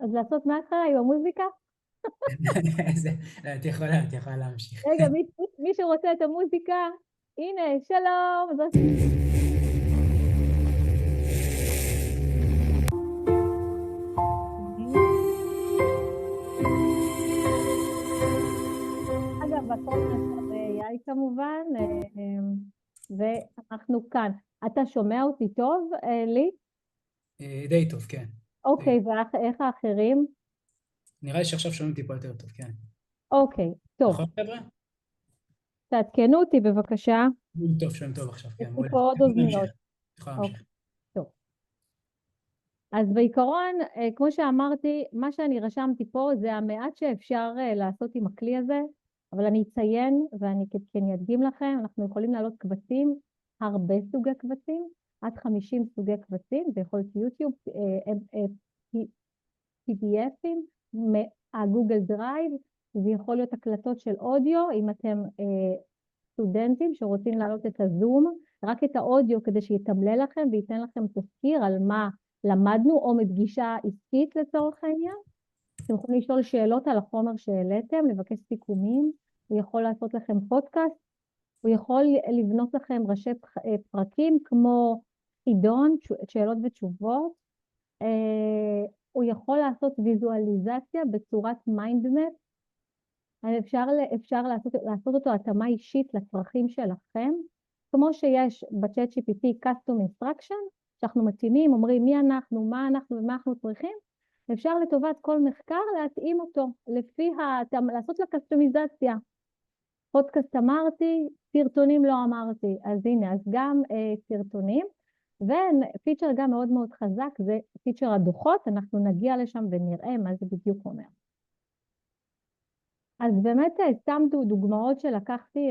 אז לעשות מההתחלה עם המוזיקה? לא, את יכולה להמשיך. רגע, מי שרוצה את המוזיקה, הנה, שלום. אגב, הכל נעשה ב-AI כמובן, ואנחנו כאן. אתה שומע אותי טוב, לי? די טוב, כן. אוקיי, ואיך האחרים? נראה לי שעכשיו שומעים טיפה יותר טוב, כן. אוקיי, טוב. נכון, חבר'ה? תעדכנו אותי בבקשה. שומעים טוב עכשיו, יש כן, לי מעולה. פה עוד יכולה להמשיך. אוזניות. יכולה אוקיי, להמשיך. טוב. אז בעיקרון, כמו שאמרתי, מה שאני רשמתי פה זה המעט שאפשר לעשות עם הכלי הזה, אבל אני אציין ואני כן אדגים לכם, אנחנו יכולים לעלות קבצים, הרבה סוגי קבצים, עד 50 סוגי קבצים, זה יכול להיות יוטיוב, PDFים, מהגוגל דרייב, זה יכול להיות הקלטות של אודיו, אם אתם סטודנטים שרוצים להעלות את הזום, רק את האודיו כדי שיתמלל לכם וייתן לכם תזכיר על מה למדנו, או מפגישה עסקית לצורך העניין. אתם יכולים לשאול שאלות על החומר שהעליתם, לבקש סיכומים, הוא יכול לעשות לכם פודקאסט, הוא יכול לבנות לכם ראשי פרקים כמו חידון, שאלות ותשובות, הוא יכול לעשות ויזואליזציה בצורת מיינדמפ, אפשר לעשות אותו התאמה אישית לצרכים שלכם, כמו שיש בצ'אט GPT Custom Instruction, שאנחנו מתאימים, אומרים מי אנחנו, מה אנחנו ומה אנחנו צריכים, אפשר לטובת כל מחקר להתאים אותו, לעשות לה קסטומיזציה. פודקאסט אמרתי, סרטונים לא אמרתי, אז הנה, אז גם סרטונים, ופיצ'ר גם מאוד מאוד חזק, זה פיצ'ר הדוחות, אנחנו נגיע לשם ונראה מה זה בדיוק אומר. אז באמת סתם דוגמאות שלקחתי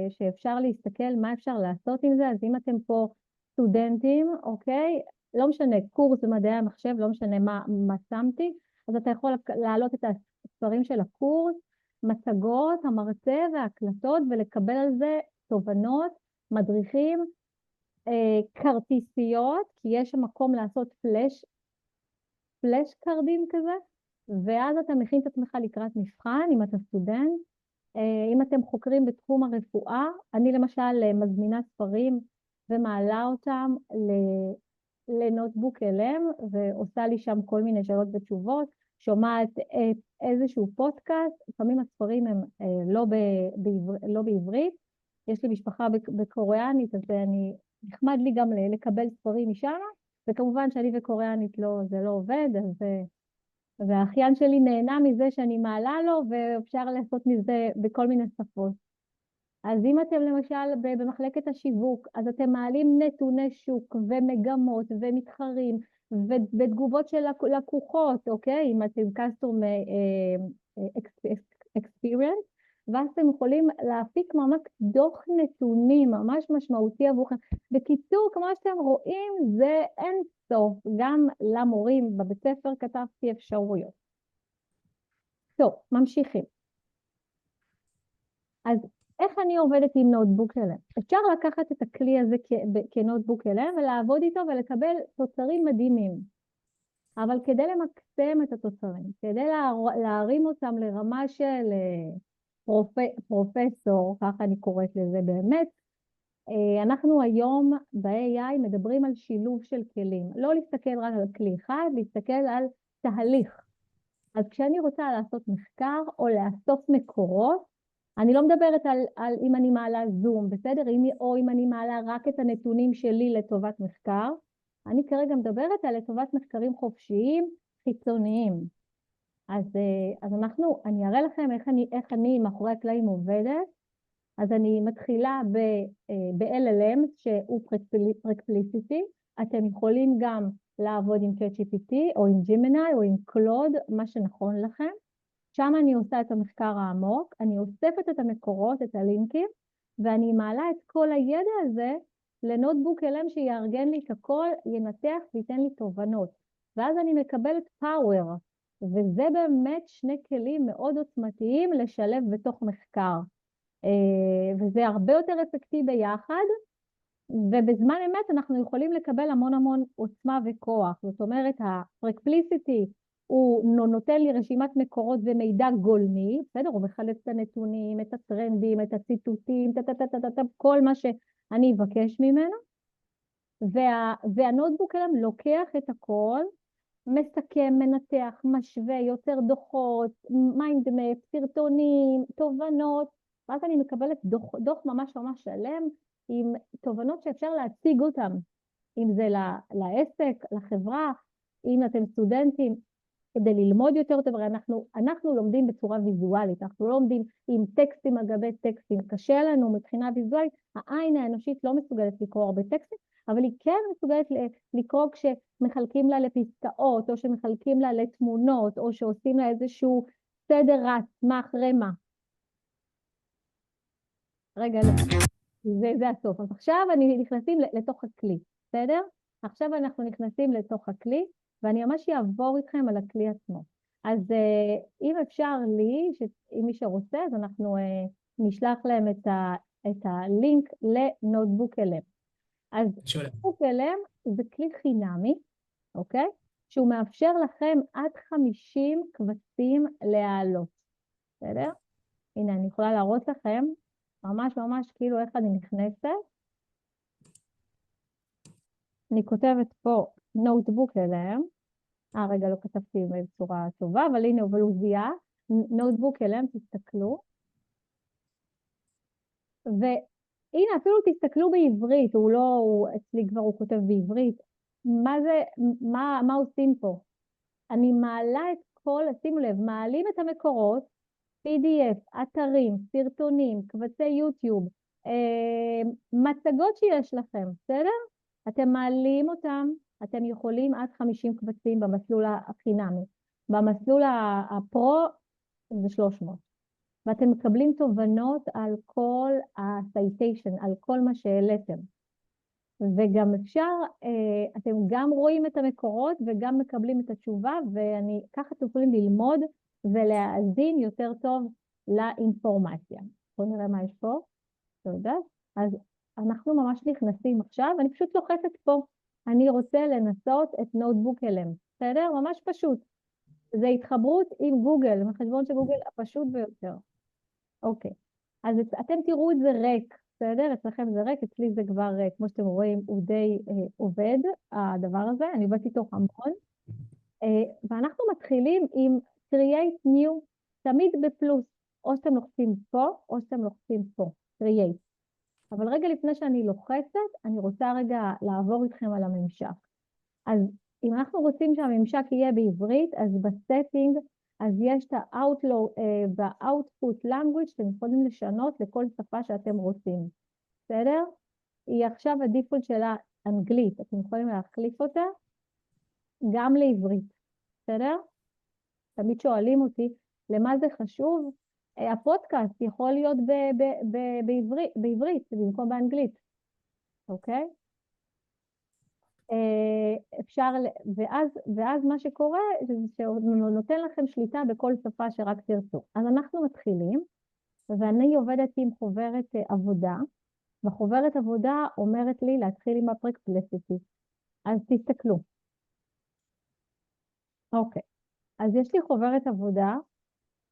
שאפשר להסתכל מה אפשר לעשות עם זה, אז אם אתם פה סטודנטים, אוקיי, לא משנה, קורס במדעי המחשב, לא משנה מה שמתי, אז אתה יכול להעלות את הספרים של הקורס, מצגות, המרצה וההקלטות, ולקבל על זה תובנות, מדריכים, כרטיסיות, כי יש שם מקום לעשות פלש קרדים כזה, ואז אתה מכין את עצמך לקראת מבחן, אם אתה סטודנט. אם אתם חוקרים בתחום הרפואה, אני למשל מזמינה ספרים ומעלה אותם לנוטבוק אלם, ועושה לי שם כל מיני שאלות ותשובות, שומעת איזשהו פודקאסט, לפעמים הספרים הם לא בעברית, יש לי משפחה בקוריאנית, אז נחמד לי גם לקבל ספרים משם, וכמובן שאני וקוריאנית זה לא עובד, אז האחיין שלי נהנה מזה שאני מעלה לו, ואפשר לעשות מזה בכל מיני שפות. אז אם אתם למשל במחלקת השיווק, אז אתם מעלים נתוני שוק ומגמות ומתחרים, ותגובות של לקוחות, אוקיי? אם אתם customer experience, ואז אתם יכולים להפיק ממש דוח נתונים, ממש משמעותי עבורכם. בקיצור, כמו שאתם רואים, זה אין סוף, גם למורים בבית ספר כתבתי אפשרויות. טוב, ממשיכים. אז איך אני עובדת עם נוטבוק אלם? אפשר לקחת את הכלי הזה כנוטבוק אלם ולעבוד איתו ולקבל תוצרים מדהימים. אבל כדי למקסם את התוצרים, כדי להרים אותם לרמה של פרופסור, ככה אני קוראת לזה באמת, אנחנו היום ב-AI מדברים על שילוב של כלים. לא להסתכל רק על כלי אחד, להסתכל על תהליך. אז כשאני רוצה לעשות מחקר או לאסוף מקורות, אני לא מדברת על אם אני מעלה זום, בסדר? או אם אני מעלה רק את הנתונים שלי לטובת מחקר, אני כרגע מדברת על לטובת מחקרים חופשיים, חיצוניים. אז אני אראה לכם איך אני מאחורי הקלעים עובדת. אז אני מתחילה ב-LLM, שהוא פרקפליסיטי. אתם יכולים גם לעבוד עם ChatGPT, או עם Gemini, או עם Claude, מה שנכון לכם. שם אני עושה את המחקר העמוק, אני אוספת את המקורות, את הלינקים, ואני מעלה את כל הידע הזה לנוטבוק אלם שיארגן לי את הכל, ינתח וייתן לי תובנות. ואז אני מקבלת power, וזה באמת שני כלים מאוד עוצמתיים לשלב בתוך מחקר. וזה הרבה יותר אפקטיבי ביחד, ובזמן אמת אנחנו יכולים לקבל המון עוצמה וכוח. זאת אומרת, הפרקפליסיטי הוא נותן לי רשימת מקורות ומידע גולמי, בסדר? הוא מחלץ את הנתונים, את הטרנדים, את הציטוטים, כל מה שאני אבקש ממנו. והנוטבוק אלם לוקח את הכל, מסכם, מנתח, משווה, יוצר דוחות, מיינדמפ, סרטונים, תובנות, ואז אני מקבלת דוח ממש ממש שלם, עם תובנות שאפשר להציג אותם, אם זה לעסק, לחברה, אם אתם סטודנטים, כדי ללמוד יותר טוב, הרי אנחנו לומדים בצורה ויזואלית, אנחנו לא לומדים עם טקסטים על גבי טקסטים, קשה לנו מבחינה ויזואלית, העין האנושית לא מסוגלת לקרוא הרבה טקסטים, אבל היא כן מסוגלת לקרוא כשמחלקים לה לפסקאות, או שמחלקים לה לתמונות, או שעושים לה איזשהו סדר רץ, מה אחרי מה. רגע, זה הסוף. אז עכשיו אני נכנסים לתוך הכלי, בסדר? עכשיו אנחנו נכנסים לתוך הכלי, ואני ממש אעבור איתכם על הכלי עצמו. אז אם אפשר לי, אם מי שרוצה, אז אנחנו נשלח להם את הלינק לנוטבוק אלם. אז נוטבוק אלם זה כלי חינמי, אוקיי? שהוא מאפשר לכם עד 50 קבצים להעלות, בסדר? הנה, אני יכולה להראות לכם, ממש ממש כאילו איך אני נכנסת. אני כותבת פה נוטבוק אלם, רגע, לא כתבתי בצורה טובה, אבל הנה, אבל הוא זיהה, נוטבוק אלם, תסתכלו. והנה, אפילו תסתכלו בעברית, אצלי כבר הוא כותב בעברית. מה עושים פה? אני מעלה את כל, שימו לב, מעלים את המקורות, PDF, אתרים, סרטונים, קבצי יוטיוב, מצגות שיש לכם, בסדר? אתם מעלים אותם, אתם יכולים עד 50 קבצים במסלול החינמי. במסלול הפרו זה 300. ואתם מקבלים תובנות על כל הסייטיישן, על כל מה שהעליתם. וגם אפשר, אתם גם רואים את המקורות וגם מקבלים את התשובה, וככה אתם יכולים ללמוד ולהאזין יותר טוב לאינפורמציה. בואו נראה מה יש פה. תודה. אז אנחנו ממש נכנסים עכשיו, אני פשוט לוחצת פה. אני רוצה לנסות את נוטבוק אלם. בסדר? ממש פשוט. זה התחברות עם גוגל, מחשבון של גוגל הפשוט ביותר. אוקיי. אז אתם תראו את זה ריק, בסדר? אצלכם זה ריק, אצלי זה כבר, כמו שאתם רואים, הוא די עובד, הדבר הזה. אני עובדת איתו המון. ואנחנו מתחילים עם create new, תמיד בפלוס. או שאתם לוחצים פה, או שאתם לוחצים פה. create. אבל רגע לפני שאני לוחצת, אני רוצה רגע לעבור איתכם על הממשק. אז אם אנחנו רוצים שהממשק יהיה בעברית, אז בסטינג, אז יש את ב-output language, שאתם יכולים לשנות לכל שפה שאתם רוצים. בסדר? היא עכשיו הדיפולט שלה אנגלית, אתם יכולים להחליף אותה גם לעברית. בסדר? תמיד שואלים אותי, למה זה חשוב? הפודקאסט יכול להיות בעברית, במקום באנגלית. אוקיי? אפשר, ואז מה שקורה זה שהוא נותן לכם שליטה בכל שפה שרק תרצו. אז אנחנו מתחילים, ואני עובדת עם חוברת עבודה, וחוברת עבודה אומרת לי להתחיל עם הפרקפלסיטי. אז תסתכלו. אוקיי, אז יש לי חוברת עבודה,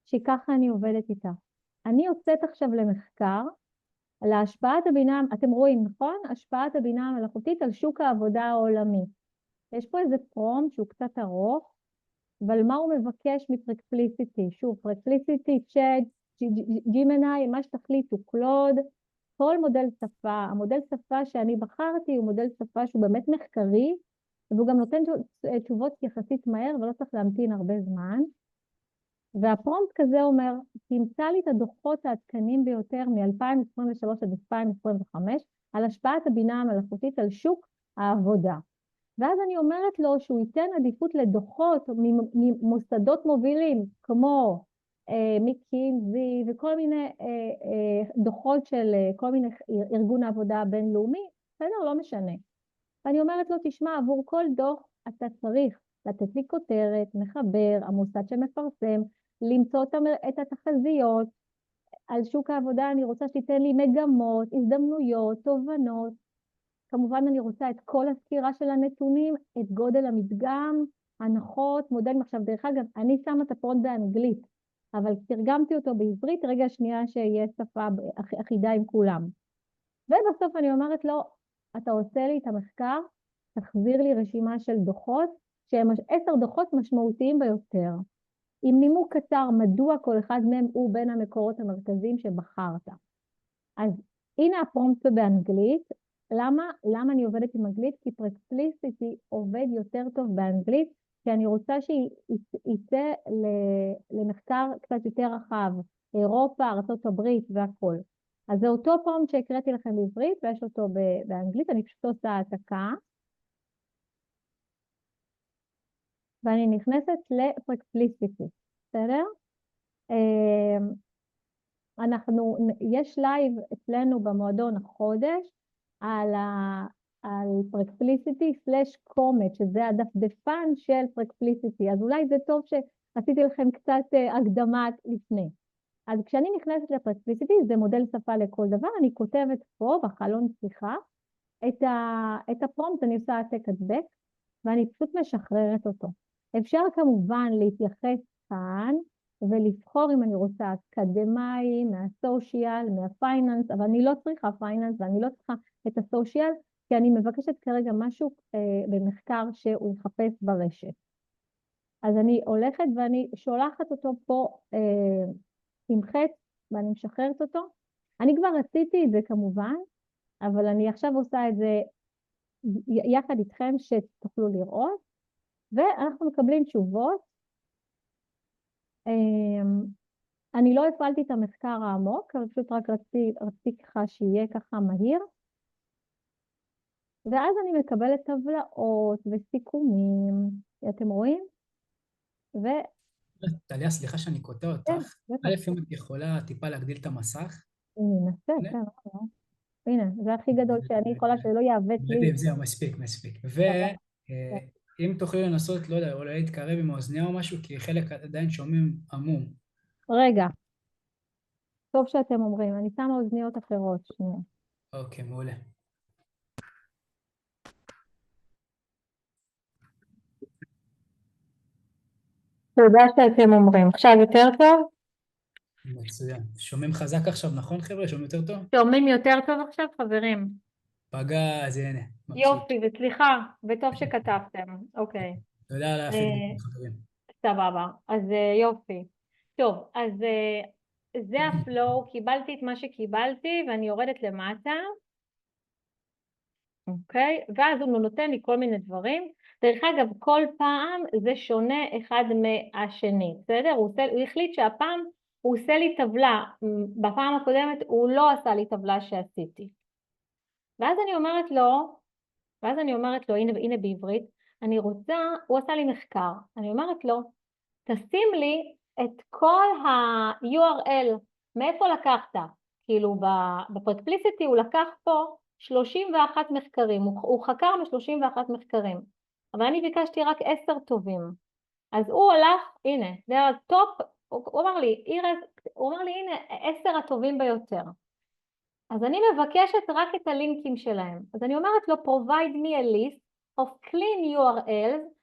שככה אני עובדת איתה. אני יוצאת עכשיו למחקר, על השפעת הבינה, אתם רואים, נכון? השפעת הבינה המלאכותית על שוק העבודה העולמי. יש פה איזה פרום שהוא קצת ארוך, אבל מה הוא מבקש מפרקפליסיטי? שוב, פרקפליסיטי, צ'אט, ג'ימני, מה שתחליטו, קלוד, כל מודל שפה. המודל שפה שאני בחרתי הוא מודל שפה שהוא באמת מחקרי, והוא גם נותן תשובות יחסית מהר ולא צריך להמתין הרבה זמן. והפרומפט כזה אומר, תמצא לי את הדוחות העדכניים ביותר מ-2023 עד 2025 על השפעת הבינה המלאכותית על שוק העבודה. ואז אני אומרת לו שהוא ייתן עדיפות לדוחות ממוסדות מובילים, כמו מקינזי וכל מיני דוחות של כל מיני ארגון העבודה הבינלאומי, בסדר? לא משנה. ואני אומרת לו, תשמע, עבור כל דוח אתה צריך לתת לי כותרת, מחבר, המוסד שמפרסם, למצוא את התחזיות. על שוק העבודה אני רוצה שתיתן לי מגמות, הזדמנויות, תובנות. כמובן אני רוצה את כל הסקירה של הנתונים, את גודל המדגם, הנחות, מודלים. עכשיו, דרך אגב, אני שמה את הפרונט באנגלית, אבל תרגמתי אותו בעברית, רגע שנייה שיהיה שפה אחידה עם כולם. ובסוף אני אומרת לו, אתה עושה לי את המחקר, תחזיר לי רשימה של דוחות, שהם 10 דוחות משמעותיים ביותר, עם נימוק קצר מדוע כל אחד מהם הוא בין המקורות המרכזיים שבחרת. אז הנה הפרומפט באנגלית. למה אני עובדת עם אנגלית? כי פרקפליסיטי עובד יותר טוב באנגלית, כי אני רוצה שיצא למחקר קצת יותר רחב, אירופה, ארצות הברית והכל. אז זה אותו פרומפט שהקראתי לכם בעברית, ויש אותו באנגלית, אני פשוט עושה העתקה. ואני נכנסת לפרקפליסיטי, בסדר? יש לייב אצלנו במועדון החודש על פרקפליסיטי/קומט, שזה הדפדפן של פרקפליסיטי. אז אולי זה טוב שעשיתי לכם קצת הקדמה לפני. אז כשאני נכנסת לפרקפליסיטי, זה מודל שפה לכל דבר, אני כותבת פה בחלון שיחה את הפרומפט, אני עושה העתק הדבק, ואני פשוט משחררת אותו. אפשר כמובן להתייחס כאן, ולבחור אם אני רוצה אקדמאי, מהסושיאל, מהפייננס, אבל אני לא צריכה פייננס ואני לא צריכה את הסושיאל, כי אני מבקשת כרגע משהו במחקר שהוא יחפש ברשת. אז אני הולכת ואני שולחת אותו פה עם חץ, ואני משחררת אותו. אני כבר עשיתי את זה כמובן, אבל אני עכשיו עושה את זה יחד איתכם שתוכלו לראות, ואנחנו מקבלים תשובות. אני לא הפעלתי את המחקר העמוק, אבל פשוט רק רציתי ככה שיהיה ככה מהיר. ואז אני מקבלת טבלאות וסיכומים, אתם רואים? טליה, סליחה שאני קוטע אותך. א', אם את יכולה טיפה להגדיל את המסך. אני אנסה, כן. הנה, זה הכי גדול שאני יכולה שלא יעוות לי. זהו, מספיק. ואם תוכלי לנסות, לא יודע, אולי להתקרב עם האוזניה או משהו, כי חלק עדיין שומעים עמום. רגע. טוב שאתם אומרים, אני שמה אוזניות אחרות, שנייה. אוקיי, מעולה. תודה שאתם אומרים. עכשיו יותר טוב? מצוין. שומעים חזק עכשיו, נכון חבר'ה? שומעים יותר טוב? שומעים יותר טוב עכשיו, חברים? פגז, הנה. יופי, וסליחה, וטוב שכתבתם. אוקיי. תודה על הפידבק, חברים. סבבה, אז יופי. טוב, אז זה הפלואו, קיבלתי את מה שקיבלתי ואני יורדת למטה. אוקיי? ואז הוא נותן לי כל מיני דברים. דרך אגב, כל פעם זה שונה אחד מהשני, בסדר? הוא החליט שהפעם הוא עושה לי טבלה. בפעם הקודמת הוא לא עשה לי טבלה שעשיתי. ואז אני אומרת לו, הנה בעברית, אני רוצה, הוא עשה לי מחקר. אני אומרת לו, תשים לי את כל ה-URL, מאיפה לקחת? כאילו בפרקפליסיטי הוא לקח פה 31 מחקרים, הוא חקר מ-31 מחקרים, אבל אני ביקשתי רק 10 טובים. אז הוא הלך, הנה, זה הטופ, הוא אמר לי, הנה 10 הטובים ביותר. אז אני מבקשת רק את הלינקים שלהם. אז אני אומרת לו, provide me a list of clean URLs,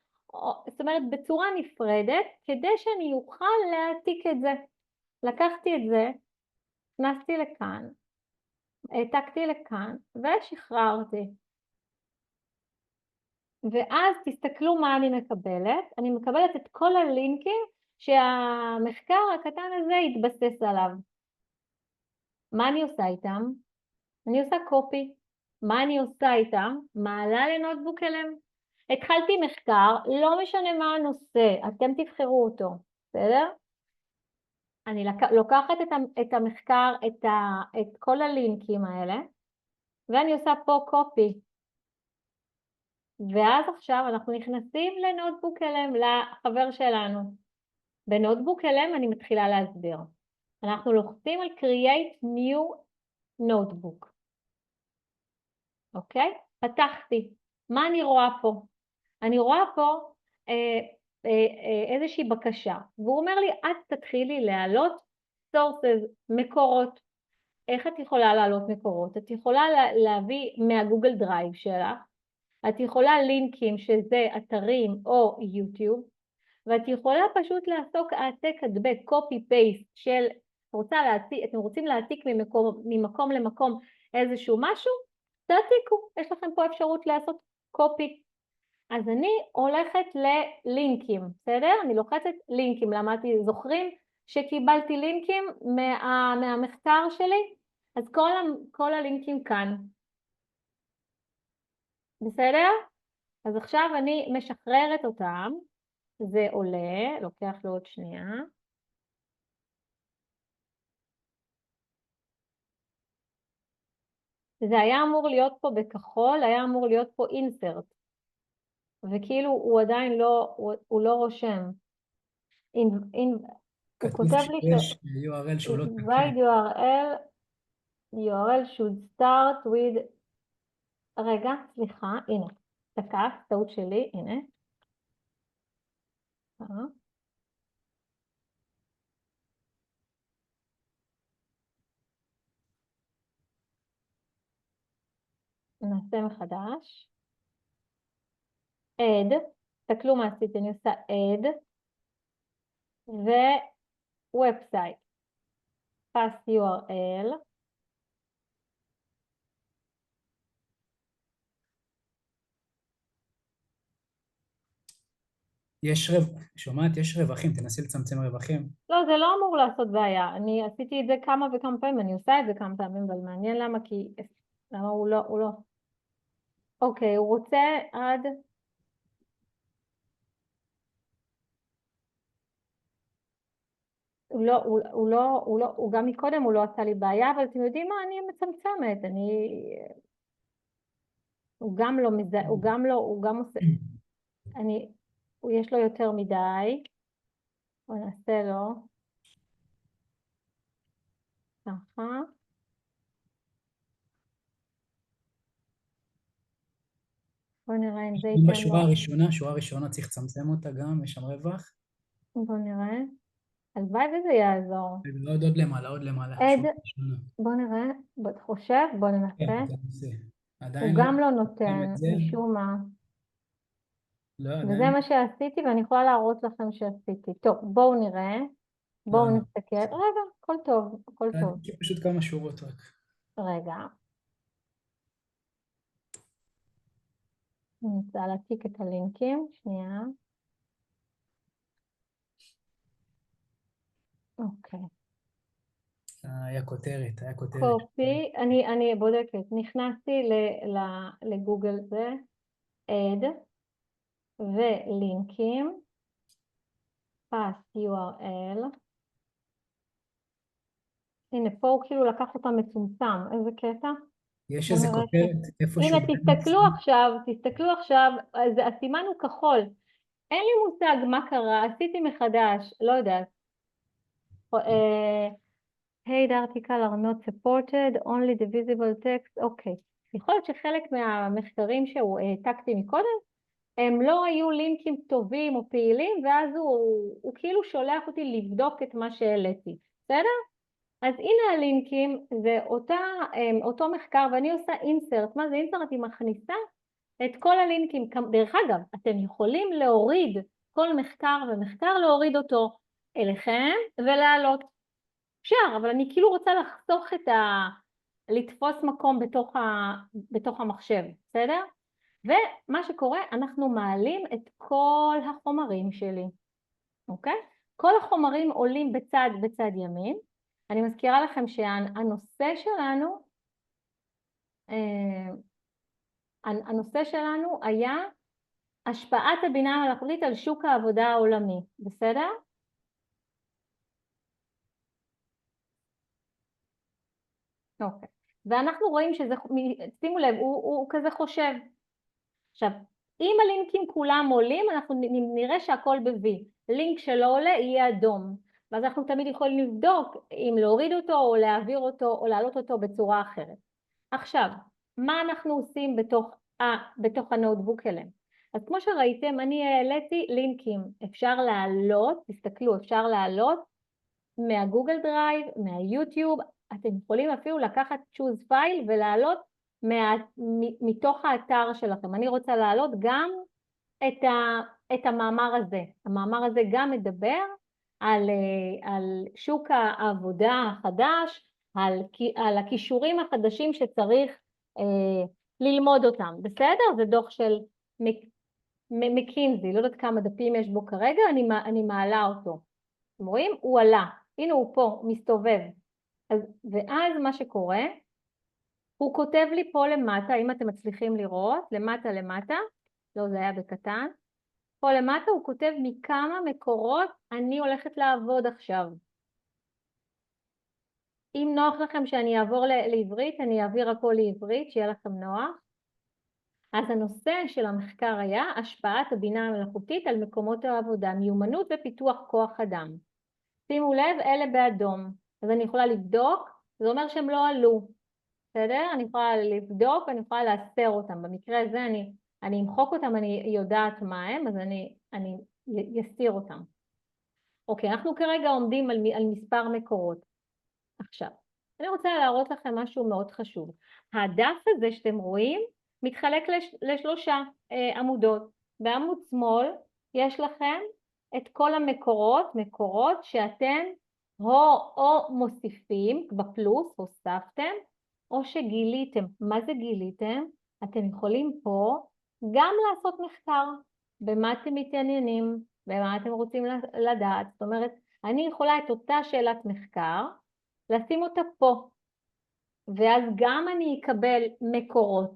זאת אומרת בצורה נפרדת, כדי שאני אוכל להעתיק את זה. לקחתי את זה, הכנסתי לכאן, העתקתי לכאן ושחררתי. ואז תסתכלו מה אני מקבלת. אני מקבלת את כל הלינקים שהמחקר הקטן הזה יתבסס עליו. מה אני עושה איתם? אני עושה קופי. מה אני עושה איתם? מעלה לנוטבוק LM. התחלתי מחקר, לא משנה מה הנושא, אתם תבחרו אותו, בסדר? אני לוקחת את המחקר, את כל הלינקים האלה, ואני עושה פה קופי. ואז עכשיו אנחנו נכנסים לנוטבוק LM, לחבר שלנו. בנוטבוק LM אני מתחילה להסביר. אנחנו לוחצים על Create New Notebook. אוקיי? פתחתי. מה אני רואה פה? אני רואה פה איזושהי בקשה, והוא אומר לי, את תתחילי להעלות sources, מקורות. איך את יכולה להעלות מקורות? את יכולה להביא מהגוגל דרייב שלך, את יכולה לינקים שזה אתרים או יוטיוב, ואת יכולה פשוט לעשות העתק הדבק, קופי פייסט של, אתם רוצים להעתיק ממקום למקום איזשהו משהו, תעתיקו, יש לכם פה אפשרות לעשות קופי. אז אני הולכת ללינקים, בסדר? אני לוחצת לינקים, למדתי, זוכרים שקיבלתי לינקים מהמחקר שלי? אז כל הלינקים כאן. בסדר? אז עכשיו אני משחררת אותם, זה עולה, לוקח לו עוד שנייה. זה היה אמור להיות פה בכחול, היה אמור להיות פה insert, וכאילו הוא עדיין לא, הוא לא רושם. הוא כותב לי שיש URL שהוא לא תקין. provide URL should start with, רגע, סליחה, הנה, תקף, טעות שלי, הנה. נעשה מחדש. add, תסתכלו מה עשיתי, אני עושה add, ו-website, pass URL, שומעת? יש רווחים, תנסי לצמצם רווחים. לא, זה לא אמור לעשות בעיה, אני עשיתי את זה כמה וכמה פעמים, אני עושה את זה כמה פעמים, אבל מעניין למה, למה הוא לא. אוקיי, הוא רוצה עד, הוא גם מקודם הוא לא עשה לי בעיה, אבל אתם יודעים מה, אני מצמצמת, הוא גם לא מזהה, הוא גם עושה, יש לו יותר מדי, בוא נעשה לו, ככה, בוא נראה אם זה ייתן לו, בשורה הראשונה צריך לצמצם אותה גם, יש שם רווח. בוא נראה, הלוואי וזה יעזור. עוד למעלה. בוא נראה, בוא ננסה. הוא גם לא נותן, משום מה. וזה מה שעשיתי, ואני יכולה להראות לכם שעשיתי. טוב, בואו נראה. בואו נסתכל. רגע, הכל טוב, הכל טוב. פשוט כמה שורות רק. רגע. אני רוצה להעתיק את הלינקים, שנייה. אוקיי. היה כותרת. קופי, אני בודקת. נכנסתי לגוגל זה, add, ולינקים, pass URL. הנה, פה הוא כאילו לקח אותה מצומצם, איזה קטע? יש איזה כותרת איפשהו. הנה, תסתכלו עכשיו, אז הסימן הוא כחול. אין לי מושג מה קרה, עשיתי מחדש, לא יודעת. Paid article are not supported, only the visible text, אוקיי. יכול להיות שחלק מהמחקרים שהוא העתקתי מקודם, הם לא היו לינקים טובים או פעילים, ואז הוא כאילו שולח אותי לבדוק את מה שהעליתי, בסדר? אז הנה הלינקים, זה אותו מחקר, ואני עושה אינסרט. מה זה אינסרט? היא מכניסה את כל הלינקים. דרך אגב, אתם יכולים להוריד כל מחקר ומחקר, להוריד אותו אליכם ולהעלות. אפשר, אבל אני כאילו רוצה לחסוך לתפוס מקום בתוך המחשב, בסדר? ומה שקורה, אנחנו מעלים את כל החומרים שלי, אוקיי? כל החומרים עולים בצד ימין. אני מזכירה לכם הנושא שלנו היה השפעת הבינה המלאכותית על שוק העבודה העולמי, בסדר? אוקיי. ואנחנו רואים שזה, שימו לב, הוא כזה חושב. עכשיו, אם הלינקים כולם עולים, אנחנו נראה שהכל ב-V. לינק שלא עולה יהיה אדום. ואז אנחנו תמיד יכולים לבדוק אם להוריד אותו או להעביר אותו או להעלות אותו בצורה אחרת. עכשיו, מה אנחנו עושים בתוך הנוטבוק אליהם? אז כמו שראיתם, אני העליתי לינקים. אפשר להעלות, תסתכלו, אפשר להעלות מהגוגל דרייב, מהיוטיוב. אתם יכולים אפילו לקחת choose file ולהעלות מתוך האתר שלכם. אני רוצה להעלות גם את המאמר הזה. המאמר הזה גם מדבר על שוק העבודה החדש, על הכישורים החדשים שצריך ללמוד אותם. בסדר? זה דוח של מקינזי, לא יודעת כמה דפים יש בו כרגע, אני מעלה אותו. אתם רואים? הוא עלה. הנה הוא פה, הוא מסתובב. ואז מה שקורה, הוא כותב לי פה למטה, אם אתם מצליחים לראות, למטה, לא זה היה בקטן, פה למטה הוא כותב מכמה מקורות אני הולכת לעבוד עכשיו. אם נוח לכם שאני אעבור לעברית, אני אעביר הכל לעברית, שיהיה לכם נוח. אז הנושא של המחקר היה השפעת הבינה המלאכותית על מקומות העבודה, מיומנות ופיתוח כוח אדם. שימו לב, אלה באדום. אז אני יכולה לבדוק, זה אומר שהם לא עלו. בסדר? אני יכולה לבדוק, אני יכולה לאסר אותם. במקרה הזה אני אמחוק אותם, אני יודעת מה הם, אז אני אסיר אותם. אוקיי, אנחנו כרגע עומדים על מספר מקורות. עכשיו, אני רוצה להראות לכם משהו מאוד חשוב. הדף הזה שאתם רואים מתחלק לשלושה עמודות. בעמוד שמאל יש לכם את כל מקורות שאתם או מוסיפים בפלוס, הוספתם, או שגיליתם. מה זה גיליתם? אתם יכולים פה גם לעשות מחקר. במה אתם מתעניינים, במה אתם רוצים לדעת. זאת אומרת, אני יכולה את אותה שאלת מחקר, לשים אותה פה, ואז גם אני אקבל מקורות,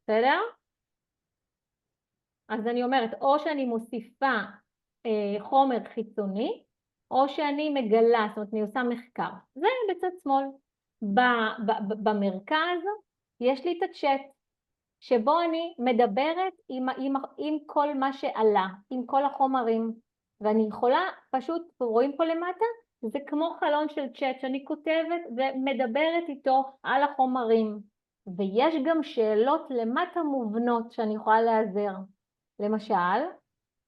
בסדר? אז אני אומרת, או שאני מוסיפה חומר חיצוני, או שאני מגלה, זאת אומרת, אני עושה מחקר. זה בצד שמאל. במרכז יש לי את הצ'אט, שבו אני מדברת עם כל מה שעלה, עם כל החומרים, ואני יכולה, פשוט, רואים פה למטה, זה כמו חלון של צ'אט שאני כותבת ומדברת איתו על החומרים. ויש גם שאלות למטה מובנות שאני יכולה להיעזר. למשל,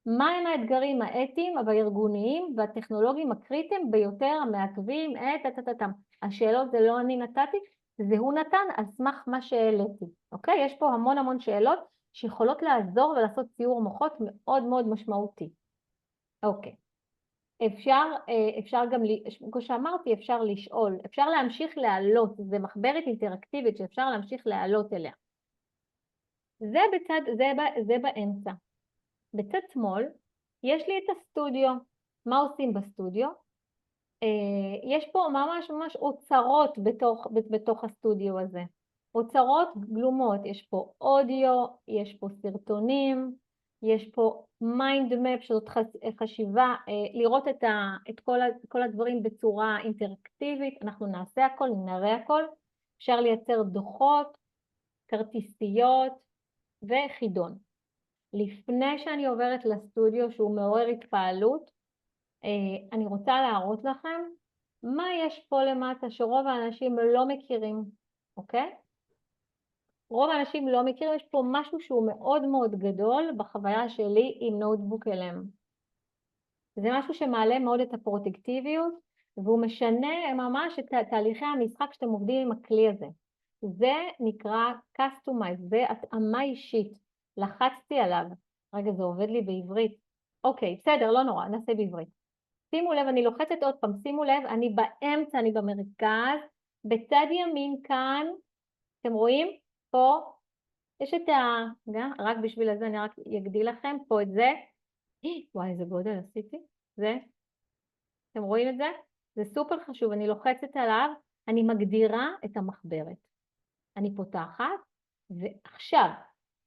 מהם האתגרים האתיים והארגוניים והטכנולוגיים הקריטיים ביותר המעכבים השאלות זה לא אני נתתי, זה הוא נתן על סמך מה שהעליתי. אוקיי? יש פה המון שאלות שיכולות לעזור ולעשות ציור מוחות מאוד מאוד משמעותי. אוקיי. אפשר גם, כמו שאמרתי, אפשר לשאול, אפשר להמשיך להעלות, זה מחברת אינטראקטיבית שאפשר להמשיך להעלות אליה. זה באמצע. בצד שמאל יש לי את הסטודיו. מה עושים בסטודיו? יש פה ממש אוצרות בתוך הסטודיו הזה. אוצרות גלומות, יש פה אודיו, יש פה סרטונים, יש פה מיינד מפ, שזאת חשיבה, לראות את כל הדברים בצורה אינטראקטיבית. אנחנו נעשה הכל, נראה הכל. אפשר לייצר דוחות, כרטיסיות וחידון. לפני שאני עוברת לסטודיו שהוא מעורר התפעלות, אני רוצה להראות לכם מה יש פה למטה שרוב האנשים לא מכירים, אוקיי? רוב האנשים לא מכירים, יש פה משהו שהוא מאוד מאוד גדול בחוויה שלי עם נוטבוק LM. זה משהו שמעלה מאוד את הפרוטקטיביות, והוא משנה ממש את תהליכי המשחק שאתם עובדים עם הכלי הזה. זה נקרא Customize, זה התאמה אישית. לחצתי עליו. רגע, זה עובד לי בעברית. אוקיי, בסדר, לא נורא, נעשה בעברית. שימו לב, אני לוחצת עוד פעם, שימו לב, אני באמצע, אני במרכז, בצד ימין כאן, אתם רואים? פה, יש את רק בשביל זה אני רק אגדיל לכם, פה את זה. וואי, איזה גודל עשיתי. זה. אתם רואים את זה? זה סופר חשוב, אני לוחצת עליו, אני מגדירה את המחברת. אני פותחת, ועכשיו,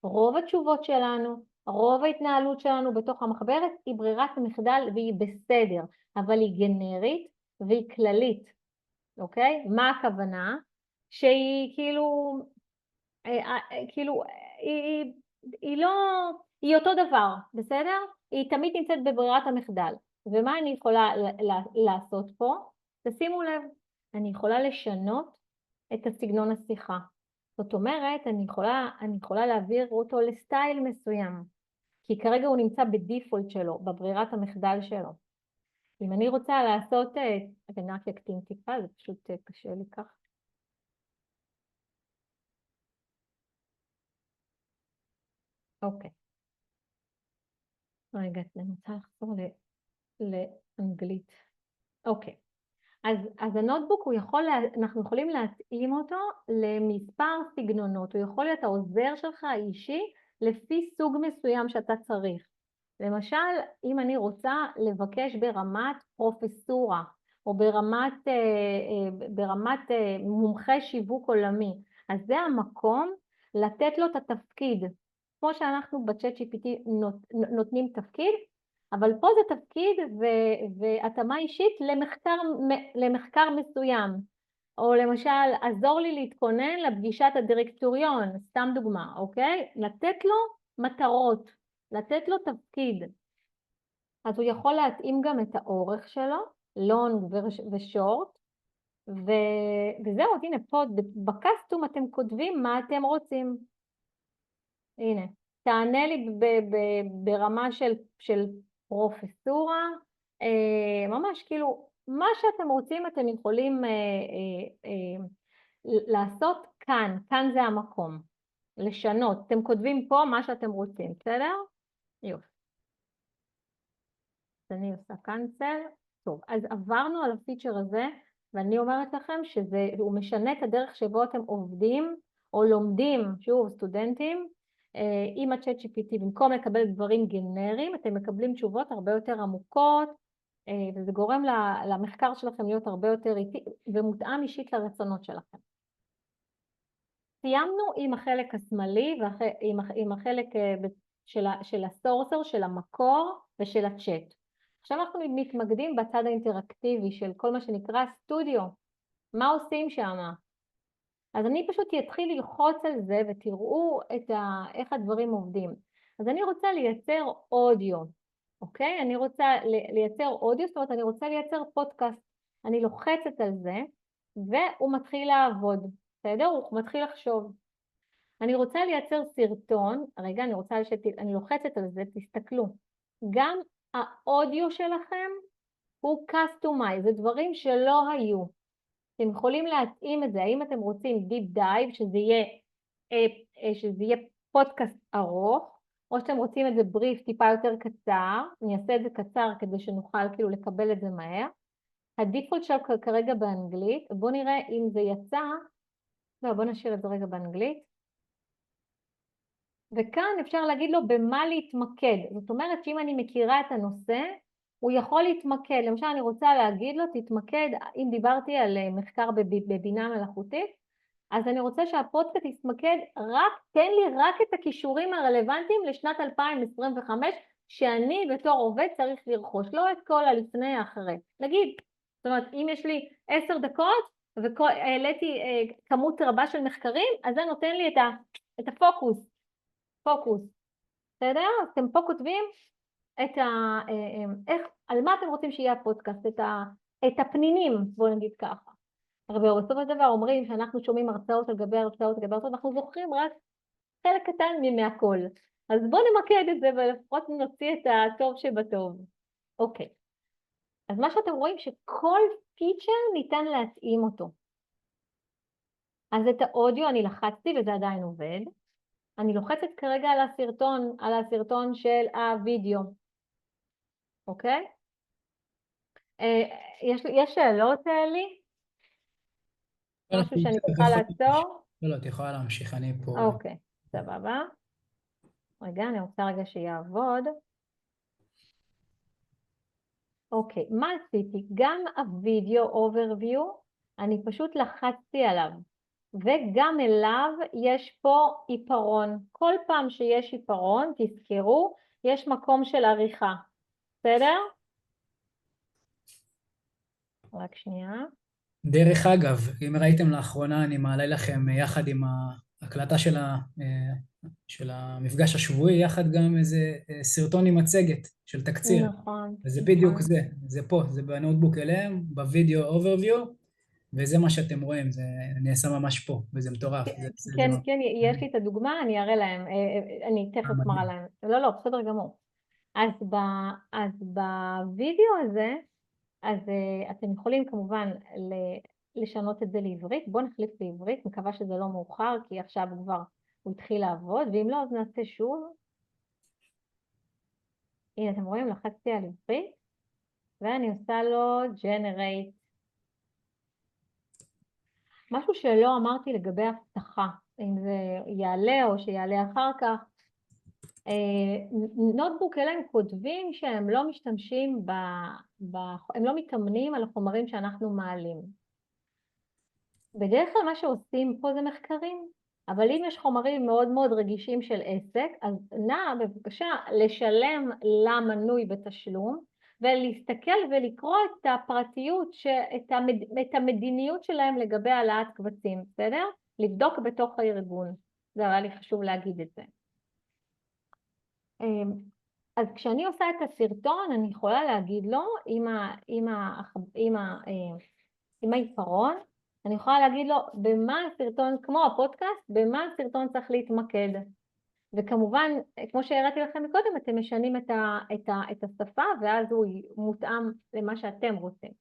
רוב התשובות שלנו, רוב ההתנהלות שלנו בתוך המחברת היא ברירת מחדל והיא בסדר, אבל היא גנרית והיא כללית, אוקיי? מה הכוונה? שהיא כאילו, היא לא, היא אותו דבר, בסדר? היא תמיד נמצאת בברירת המחדל. ומה אני יכולה לעשות פה? תשימו לב, אני יכולה לשנות את הסגנון השיחה. זאת אומרת, אני יכולה להעביר אותו לסטייל מסוים, כי כרגע הוא נמצא בדיפולט שלו, בברירת המחדל שלו. אם אני רוצה לעשות, אני רק אקטין טיפה, זה פשוט קשה לי כך. אוקיי. רגע, אני רוצה לחזור לאנגלית. אוקיי. אז הנוטבוק אנחנו יכולים להתאים אותו למספר סגנונות. הוא יכול להיות העוזר שלך האישי לפי סוג מסוים שאתה צריך. למשל, אם אני רוצה לבקש ברמת פרופסורה, או ברמת מומחה שיווק עולמי, אז זה המקום לתת לו את התפקיד. כמו שאנחנו בצ'אט GPT נותנים תפקיד, אבל פה זה תפקיד והתאמה אישית למחקר מסוים. או למשל, עזור לי להתכונן לפגישת הדירקטוריון, סתם דוגמה, אוקיי? לתת לו מטרות, לתת לו תפקיד. אז הוא יכול להתאים גם את האורך שלו, לונג ושורט, וזהו, הנה פה בקסטום אתם כותבים מה אתם רוצים. הנה, תענה לי ברמה של פרופסורה, ממש כאילו, מה שאתם רוצים אתם יכולים לעשות כאן, כאן זה המקום, לשנות, אתם כותבים פה מה שאתם רוצים, בסדר? יופי. אז אני עושה קאנצל. טוב, אז עברנו על הפיצ'ר הזה, ואני אומרת לכם שהוא משנה את הדרך שבו אתם עובדים, או לומדים, שוב, סטודנטים, עם הצ'אט GPT, במקום לקבל דברים גנריים, אתם מקבלים תשובות הרבה יותר עמוקות, וזה גורם למחקר שלכם להיות הרבה יותר איטי, ומותאם אישית לרצונות שלכם. סיימנו עם החלק השמאלי, ועם החלק של הסורסר, של המקור ושל הצ'אט. עכשיו אנחנו מתמקדים בצד האינטראקטיבי של כל מה שנקרא סטודיו. מה עושים שם? אז אני פשוט אתחיל ללחוץ על זה ותראו איך הדברים עובדים. אז אני רוצה לייצר אודיו, אוקיי? אני רוצה לייצר אודיו, זאת אומרת אני רוצה לייצר פודקאסט. אני לוחצת על זה והוא מתחיל לעבוד, בסדר? הוא מתחיל לחשוב. אני רוצה לייצר סרטון, רגע, אני לוחצת על זה, תסתכלו. גם האודיו שלכם הוא customized, זה דברים שלא היו. אתם יכולים להתאים את זה, האם אתם רוצים deep dive, שזה יהיה פודקאסט ארוך, או שאתם רוצים את זה בריף טיפה יותר קצר, אני אעשה את זה קצר כדי שנוכל כאילו לקבל את זה מהר. הדיפולט שלו כרגע באנגלית, בואו נראה אם זה יצא, בואו נשאיר את זה רגע באנגלית. וכאן אפשר להגיד לו במה להתמקד, זאת אומרת שאם אני מכירה את הנושא, הוא יכול להתמקד, למשל אני רוצה להגיד לו, תתמקד, אם דיברתי על מחקר בבינה מלאכותית, אז אני רוצה שהפודקאסט יתמקד, תן לי רק את הכישורים הרלוונטיים לשנת 2025, שאני בתור עובד צריך לרכוש, לא את כל הלפני האחרי. נגיד, זאת אומרת, אם יש לי 10 דקות, והעליתי כמות רבה של מחקרים, אז זה נותן לי את הפוקוס, בסדר? אז אתם פה כותבים על מה אתם רוצים שיהיה הפודקאסט, את הפנינים, בואו נגיד ככה. הרי בסוף הדבר אומרים שאנחנו שומעים הרצאות על גבי הרצאות, אנחנו זוכרים רק חלק קטן מהכל. אז בואו נמקד את זה ולפחות נוציא את הטוב שבטוב. אוקיי. אז מה שאתם רואים שכל פיצ'ר ניתן להתאים אותו. אז את האודיו אני לחצתי וזה עדיין עובד. אני לוחצת כרגע על הסרטון של הוידאו. אוקיי? יש שאלות לי? משהו שאני צריכה לעצור? לא, את יכולה להמשיך, אני פה. אוקיי, סבבה. רגע, אני רוצה רגע שיעבוד. אוקיי, מה עשיתי? גם הוידאו אוברוויו, אני פשוט לחצתי עליו. וגם אליו יש פה עיפרון. כל פעם שיש עיפרון, תזכרו, יש מקום של עריכה. בסדר? רק שנייה. דרך אגב, אם ראיתם לאחרונה, אני מעלה לכם יחד עם ההקלטה של המפגש השבועי, יחד גם איזה סרטון עם מצגת של תקציר. נכון. וזה בדיוק זה פה, זה בנוטבוק אליהם, בווידאו אוברוויו, וזה מה שאתם רואים, זה נעשה ממש פה, וזה מטורף. כן, יש לי את הדוגמה, אני אראה להם, אני תכף מראה להם. לא, בסדר גמור. אז בווידאו הזה, אז אתם יכולים כמובן לשנות את זה לעברית. בואו נחליף לעברית, מקווה שזה לא מאוחר, כי עכשיו הוא התחיל לעבוד, ואם לא, אז נעשה שוב. הנה, אתם רואים, לחצתי על עברית, ואני עושה לו generate. משהו שלא אמרתי לגבי הבטחה, אם זה יעלה או שיעלה אחר כך. נוטבוק אלה הם כותבים שהם לא משתמשים, הם לא מתאמנים על החומרים שאנחנו מעלים. בדרך כלל מה שעושים פה זה מחקרים, אבל אם יש חומרים מאוד מאוד רגישים של עסק, אז נא בבקשה לשלם למנוי בתשלום, ולהסתכל ולקרוא את הפרטיות, את המדיניות שלהם לגבי העלאת קבצים, בסדר? לבדוק בתוך הארגון. זה היה לי חשוב להגיד את זה. אז כשאני עושה את הסרטון, אני יכולה להגיד לו, עם העיפרון, אני יכולה להגיד לו במה הסרטון, כמו הפודקאסט, במה הסרטון צריך להתמקד. וכמובן, כמו שהראיתי לכם מקודם, אתם משנים את השפה, ואז הוא מותאם למה שאתם רוצים.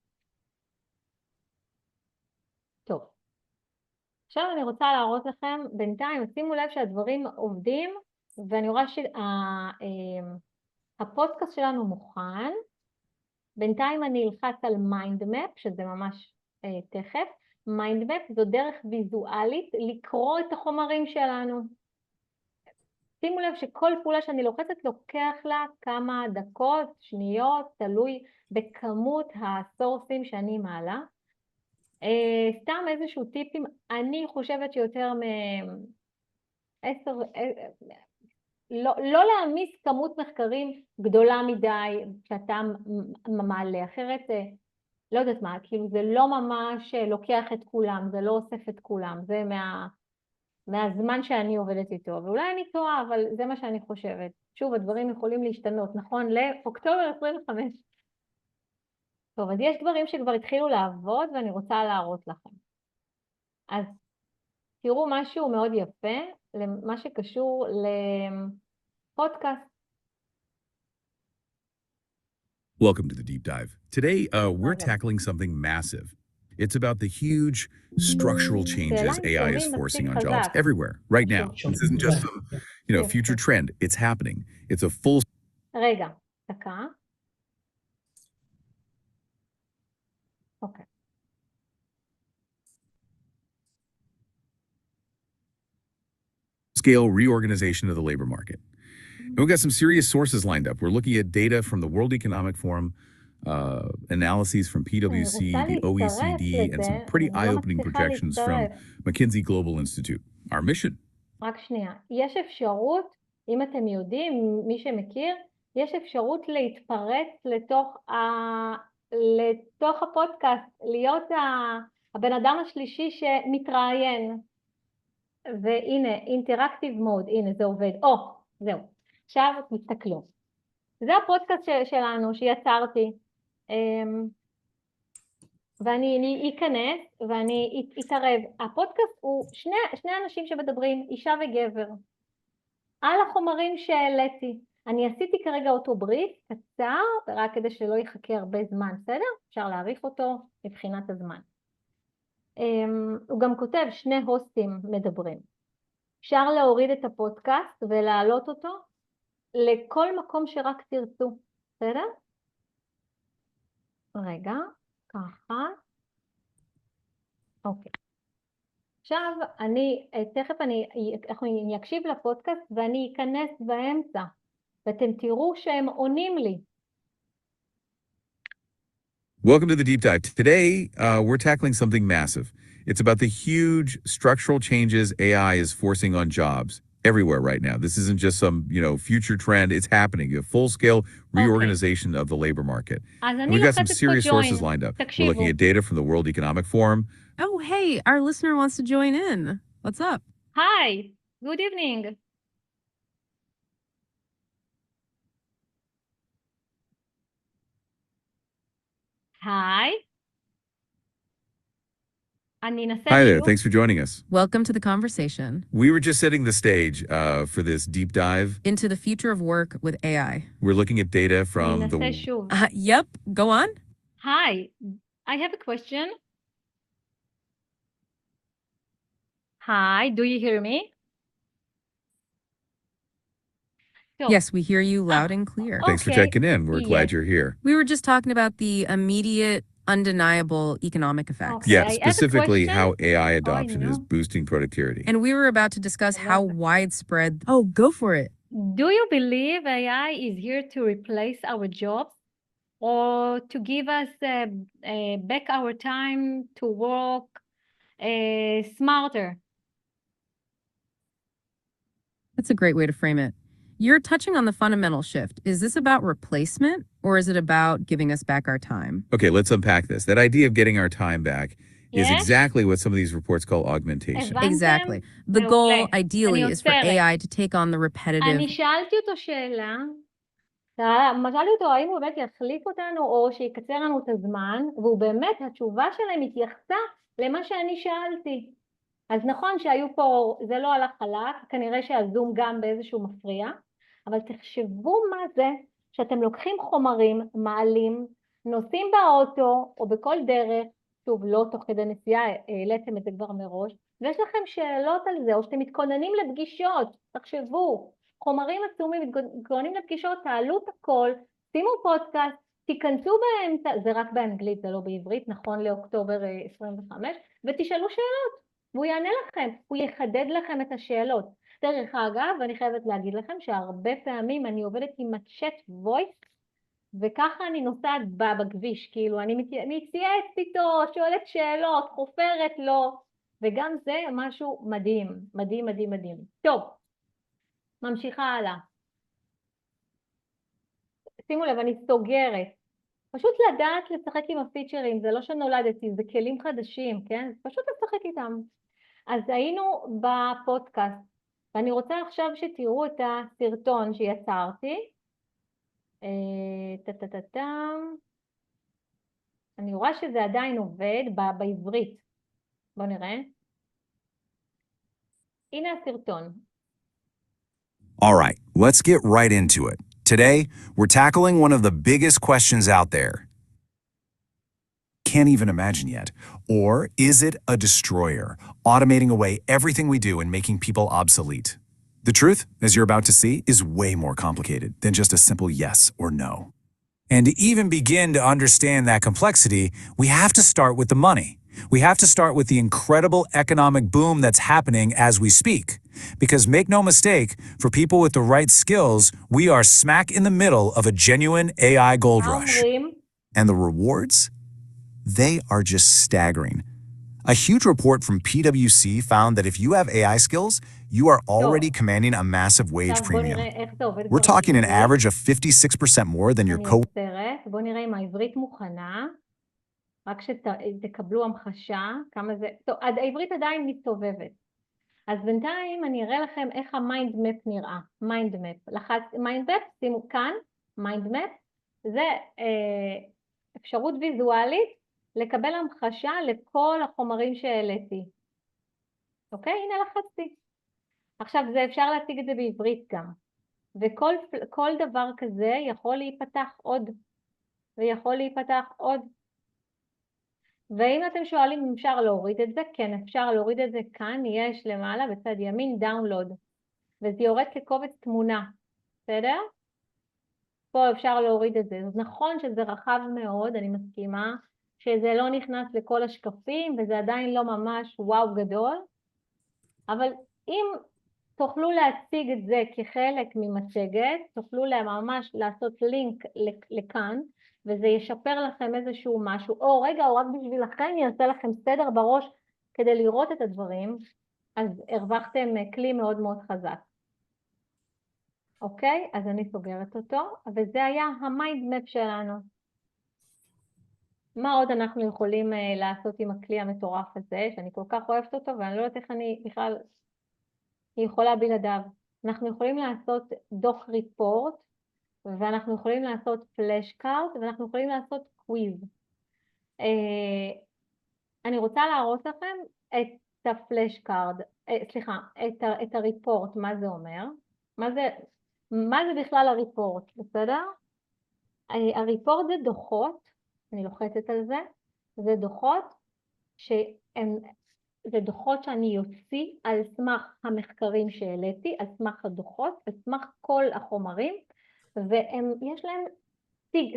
טוב. עכשיו אני רוצה להראות לכם, בינתיים, שימו לב שהדברים עובדים, ואני רואה שהפודקאסט שלנו מוכן. בינתיים אני אלחץ על mind map, שזה ממש תכף. mind map זו דרך ויזואלית לקרוא את החומרים שלנו. שימו לב שכל פעולה שאני לוחצת לוקח לה כמה דקות, שניות, תלוי בכמות הסורסים שאני מעלה. סתם איזשהו טיפים, אני חושבת שיותר לא להעמיס כמות מחקרים גדולה מדי שאתה מעלה, אחרת לא יודעת מה, כאילו זה לא ממש לוקח את כולם, זה לא אוסף את כולם, זה מהזמן שאני עובדת איתו, ואולי אני טועה, אבל זה מה שאני חושבת. שוב, הדברים יכולים להשתנות, נכון? לאוקטובר 25. טוב, אז יש דברים שכבר התחילו לעבוד ואני רוצה להראות לכם. אז תראו משהו מאוד יפה, למה שקשור לפודקאסט. Welcome to the Deep Dive. Today, we're tackling something massive. It's about the huge structural changes AI is forcing on jobs everywhere, right now. This isn't just some, future trend. It's happening. It's a full... רגע, דקה. אוקיי. scale reorganization of the labor market. And we've got some serious sources lined up. We're looking at data from the World Economic Forum, analyses from PwC, the OECD, and some pretty eye-opening projections from McKinsey Global Institute. Our mission. רק שנייה. יש אפשרות, אם אתם יודעים, מי שמכיר, יש אפשרות להתפרץ לתוך הפודקאסט, להיות הבן אדם השלישי שמתראיין. והנה, אינטראקטיב מוד, הנה זה עובד. זהו. עכשיו תסתכלו. זה הפודקאסט שלנו שיצרתי. ואני אכנס ואני אתערב. הפודקאסט הוא שני אנשים שמדברים, אישה וגבר, על החומרים שהעליתי. אני עשיתי כרגע אותו בריף קצר, רק כדי שלא יחכה הרבה זמן, בסדר? אפשר להעריך אותו מבחינת הזמן. הוא גם כותב שני הוסטים מדברים. אפשר להוריד את הפודקאסט ולהעלות אותו לכל מקום שרק תרצו, בסדר? רגע, ככה. אוקיי. עכשיו תכף אני אקשיב לפודקאסט ואני אכנס באמצע, ואתם תראו שהם עונים לי. Welcome to the Deep Dive. Today, we're tackling something massive. It's about the huge structural changes AI is forcing on jobs everywhere right now. This isn't just some, future trend. It's happening. A full-scale reorganization of the labor market. And we've got some serious sources lined up. We're looking at data from the World Economic Forum. Oh, hey, our listener wants to join in. What's up? Hi, good evening. Hi. Hi there, thanks for joining us. Welcome to the conversation. We were just setting the stage for this deep dive into the future of work with AI. We're looking at data from the... Yep, go on. Hi, I have a question. Hi, do you hear me? טוב. Yes, we hear you loud and clear. Thanks for Okay. checking in. We're glad Yes. you're here. We were just talking about the immediate, undeniable economic effects. Okay. Yeah, I have a specifically question. how AI adoption is no. boosting productivity. And we were about to discuss I how love it. widespread. Oh, go for it. Do you believe AI is here to replace our jobs or to give us back our time to work smarter? That's a great way to frame it. You're touching on the fundamental shift. Is this about replacement or is it about giving us back our time? Okay, let's unpack this. That idea of getting our time back is Yes? exactly what some of these reports call augmentation. הבנתם? Exactly. The מעולה. goal, ideally, אני is for עוצרת. AI to take on the repetitive. אני שאלתי אותו שאלה, שאלתי אותו האם הוא באמת יחליף אותנו או שיקצר לנו את הזמן, והוא באמת, התשובה שלהם התייחסה למה שאני שאלתי. אז נכון שהיו פה, זה לא הלך חלק, כנראה שהזום גם באיזשהו מפריע, אבל תחשבו מה זה שאתם לוקחים חומרים, מעלים, נוסעים באוטו או בכל דרך, שוב לא תוך כדי נסיעה, העליתם את זה כבר מראש, ויש לכם שאלות על זה, או שאתם מתכוננים לפגישות, תחשבו, חומרים עצומים, מתכוננים לפגישות, תעלו את הכל, שימו פודקאסט, תיכנסו באמצע, זה רק באנגלית, זה לא בעברית, נכון לאוקטובר 25, ותשאלו שאלות. והוא יענה לכם, הוא יחדד לכם את השאלות. דרך אגב, ואני חייבת להגיד לכם שהרבה פעמים אני עובדת עם הצ'אט וויס, וככה אני נוסעת בכביש, כאילו אני מתייעצת איתו, שואלת שאלות, חופרת לו, וגם זה משהו מדהים, מדהים, מדהים, מדהים. טוב, ממשיכה הלאה. שימו לב, אני סוגרת. פשוט לדעת לשחק עם הפיצ'רים, זה לא שנולדתי, זה כלים חדשים, כן? פשוט לשחק איתם. אז היינו בפודקאסט, ואני רוצה עכשיו שתראו את הסרטון שיצרתי. אני רואה שזה עדיין עובד בעברית. בואו נראה. הנה הסרטון. All right, let's get right into it. Today, we're tackling one of the biggest questions out there. Can't even imagine yet. Or is it a destroyer, automating away everything we do and making people obsolete? The truth, as you're about to see, is way more complicated than just a simple yes or no. And to even begin to understand that complexity, we have to start with the money. We have to start with the incredible economic boom that's happening as we speak. Because make no mistake, for people with the right skills, we are smack in the middle of a genuine AI gold rush. And the rewards? They are just staggering. A huge report from PwC found that if you have AI skills, you are already commanding a massive wage premium. We're talking an average of 56% more than your בואו נראה אם העברית מוכנה, רק שתקבלו המחשה, כמה זה... טוב, העברית עדיין מסתובבת. אז בינתיים אני אראה לכם איך המיינד מפ נראה. מיינד מפ. מיינד מפ, שימו כאן, מיינד מפ, זה אפשרות ויזואלית, לקבל המחשה לכל החומרים שהעליתי. אוקיי? הנה לחצתי. עכשיו זה אפשר להציג את זה בעברית גם. וכל דבר כזה יכול להיפתח עוד. ויכול להיפתח עוד. ואם אתם שואלים אם אפשר להוריד את זה, כן, אפשר להוריד את זה כאן, יש למעלה בצד ימין דאונלוד. וזה יורד כקובץ תמונה. בסדר? פה אפשר להוריד את זה. אז נכון שזה רחב מאוד, אני מסכימה. שזה לא נכנס לכל השקפים, וזה עדיין לא ממש וואו גדול, אבל אם תוכלו להציג את זה כחלק ממצגת, תוכלו ממש לעשות לינק לכאן, וזה ישפר לכם איזשהו משהו, או רגע, או רק בשבילכם, יעשה לכם סדר בראש כדי לראות את הדברים, אז הרווחתם כלי מאוד מאוד חזק. אוקיי? אז אני סוגרת אותו, וזה היה המיינד מפ שלנו. מה עוד אנחנו יכולים לעשות עם הכלי המטורף הזה, שאני כל כך אוהבת אותו, ואני לא יודעת איך אני בכלל יכולה בלעדיו. אנחנו יכולים לעשות דוח ריפורט, ואנחנו יכולים לעשות פלאש קארט, ואנחנו יכולים לעשות קוויז. אני רוצה להראות לכם את הפלאש קארד, סליחה, את הריפורט, מה זה אומר? מה זה בכלל הריפורט, בסדר? הריפורט זה דוחות, אני לוחצת על זה, זה דוחות שהם זה דוחות שאני יוציא על סמך המחקרים שהעליתי, על סמך הדוחות, על סמך כל החומרים, ויש להם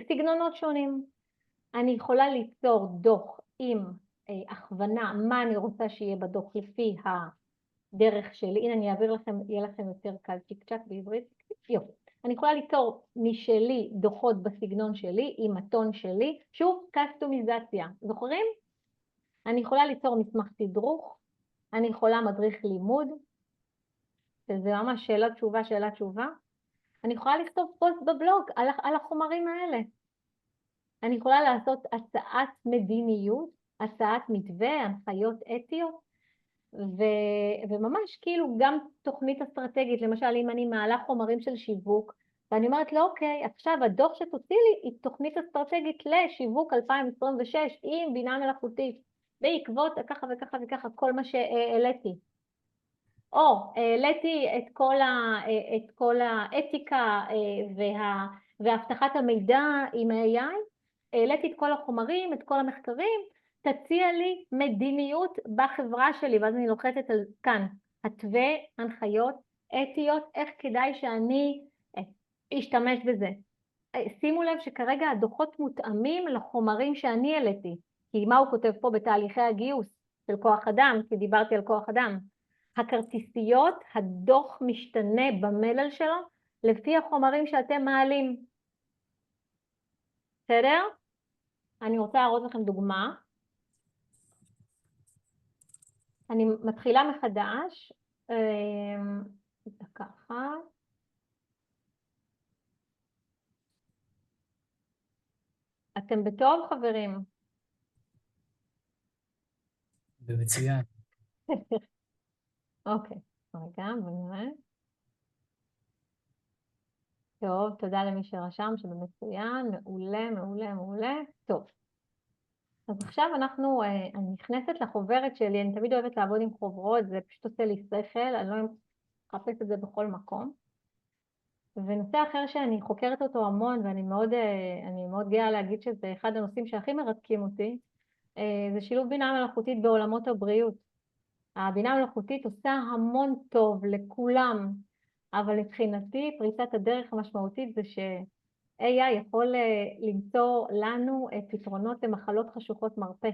סגנונות שונים. אני יכולה ליצור דוח עם הכוונה מה אני רוצה שיהיה בדוח לפי הדרך שלי. הנה אני אעביר לכם, יהיה לכם יותר קל, צ'יק צ'ק בעברית. יופי. אני יכולה ליצור משלי דוחות בסגנון שלי, עם הטון שלי. שוב, קסטומיזציה. זוכרים? אני יכולה ליצור מסמך תדרוך, אני יכולה מדריך לימוד, שזה ממש שאלה תשובה, שאלה תשובה. אני יכולה לכתוב פוסט בבלוג על החומרים האלה. אני יכולה לעשות הצעת מדיניות, הצעת מתווה, הנחיות אתיות, וממש כאילו גם תוכנית אסטרטגית. למשל, אם אני מעלה חומרים של שיווק, ואני אומרת לו, אוקיי, עכשיו הדוח שתוציא לי היא תוכנית אסטרטגית לשיווק 2026 עם בינה מלאכותית, בעקבות ככה וככה וככה, כל מה שהעליתי. או העליתי את כל האתיקה והבטחת המידע עם ה-AI, העליתי את כל החומרים, את כל המחקרים, תציע לי מדיניות בחברה שלי, ואז אני לוחצת על כאן, התווה, הנחיות, אתיות, איך כדאי שאני אשתמש בזה. שימו לב שכרגע הדוחות מותאמים לחומרים שאני העליתי, כי מה הוא כותב פה בתהליכי הגיוס של כוח אדם, כי דיברתי על כוח אדם. הכרטיסיות, הדוח משתנה במלל שלו לפי החומרים שאתם מעלים. בסדר? אני רוצה להראות לכם דוגמה. אני מתחילה מחדש. דקה אחת. אתם בטוב, חברים? במצוין. אוקיי, רגע, בואו נראה. טוב, תודה למי שרשם שבמצוין, מעולה, מעולה, מעולה. טוב. אז עכשיו אני נכנסת לחוברת שלי, אני תמיד אוהבת לעבוד עם חוברות, זה פשוט עושה לי שכל, אני לא מחפשת את זה בכל מקום. ונושא אחר שאני חוקרת אותו המון, ואני מאוד גאה להגיד שזה אחד הנושאים שהכי מרתקים אותי, זה שילוב בינה מלאכותית בעולמות הבריאות. הבינה המלאכותית עושה המון טוב לכולם, אבל מבחינתי פריצת הדרך המשמעותית זה ש-AI יכול למצוא לנו פתרונות למחלות חשוכות מרפא,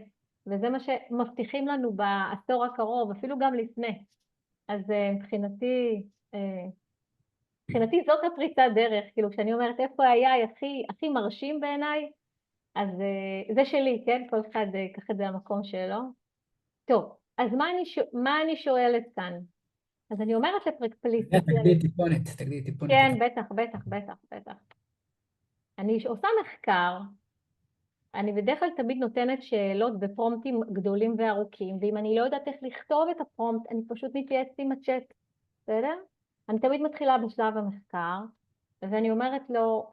וזה מה שמבטיחים לנו בעשור הקרוב, אפילו גם לפני. אז מבחינתי זאת הפריצת דרך, כאילו כשאני אומרת איפה ה-AI הכי מרשים בעיניי, אז זה שלי, כן? כל אחד ייקח את זה למקום שלו. טוב, אז מה אני שואלת כאן? אז אני אומרת לפרקפליסט. תגדי טיפונת. כן, בטח. אני עושה מחקר, אני בדרך כלל תמיד נותנת שאלות בפרומפטים גדולים וארוכים, ואם אני לא יודעת איך לכתוב את הפרומפט, אני פשוט מתייעצת עם הצ'אט, בסדר? אני תמיד מתחילה בשלב המחקר, ואני אומרת לו,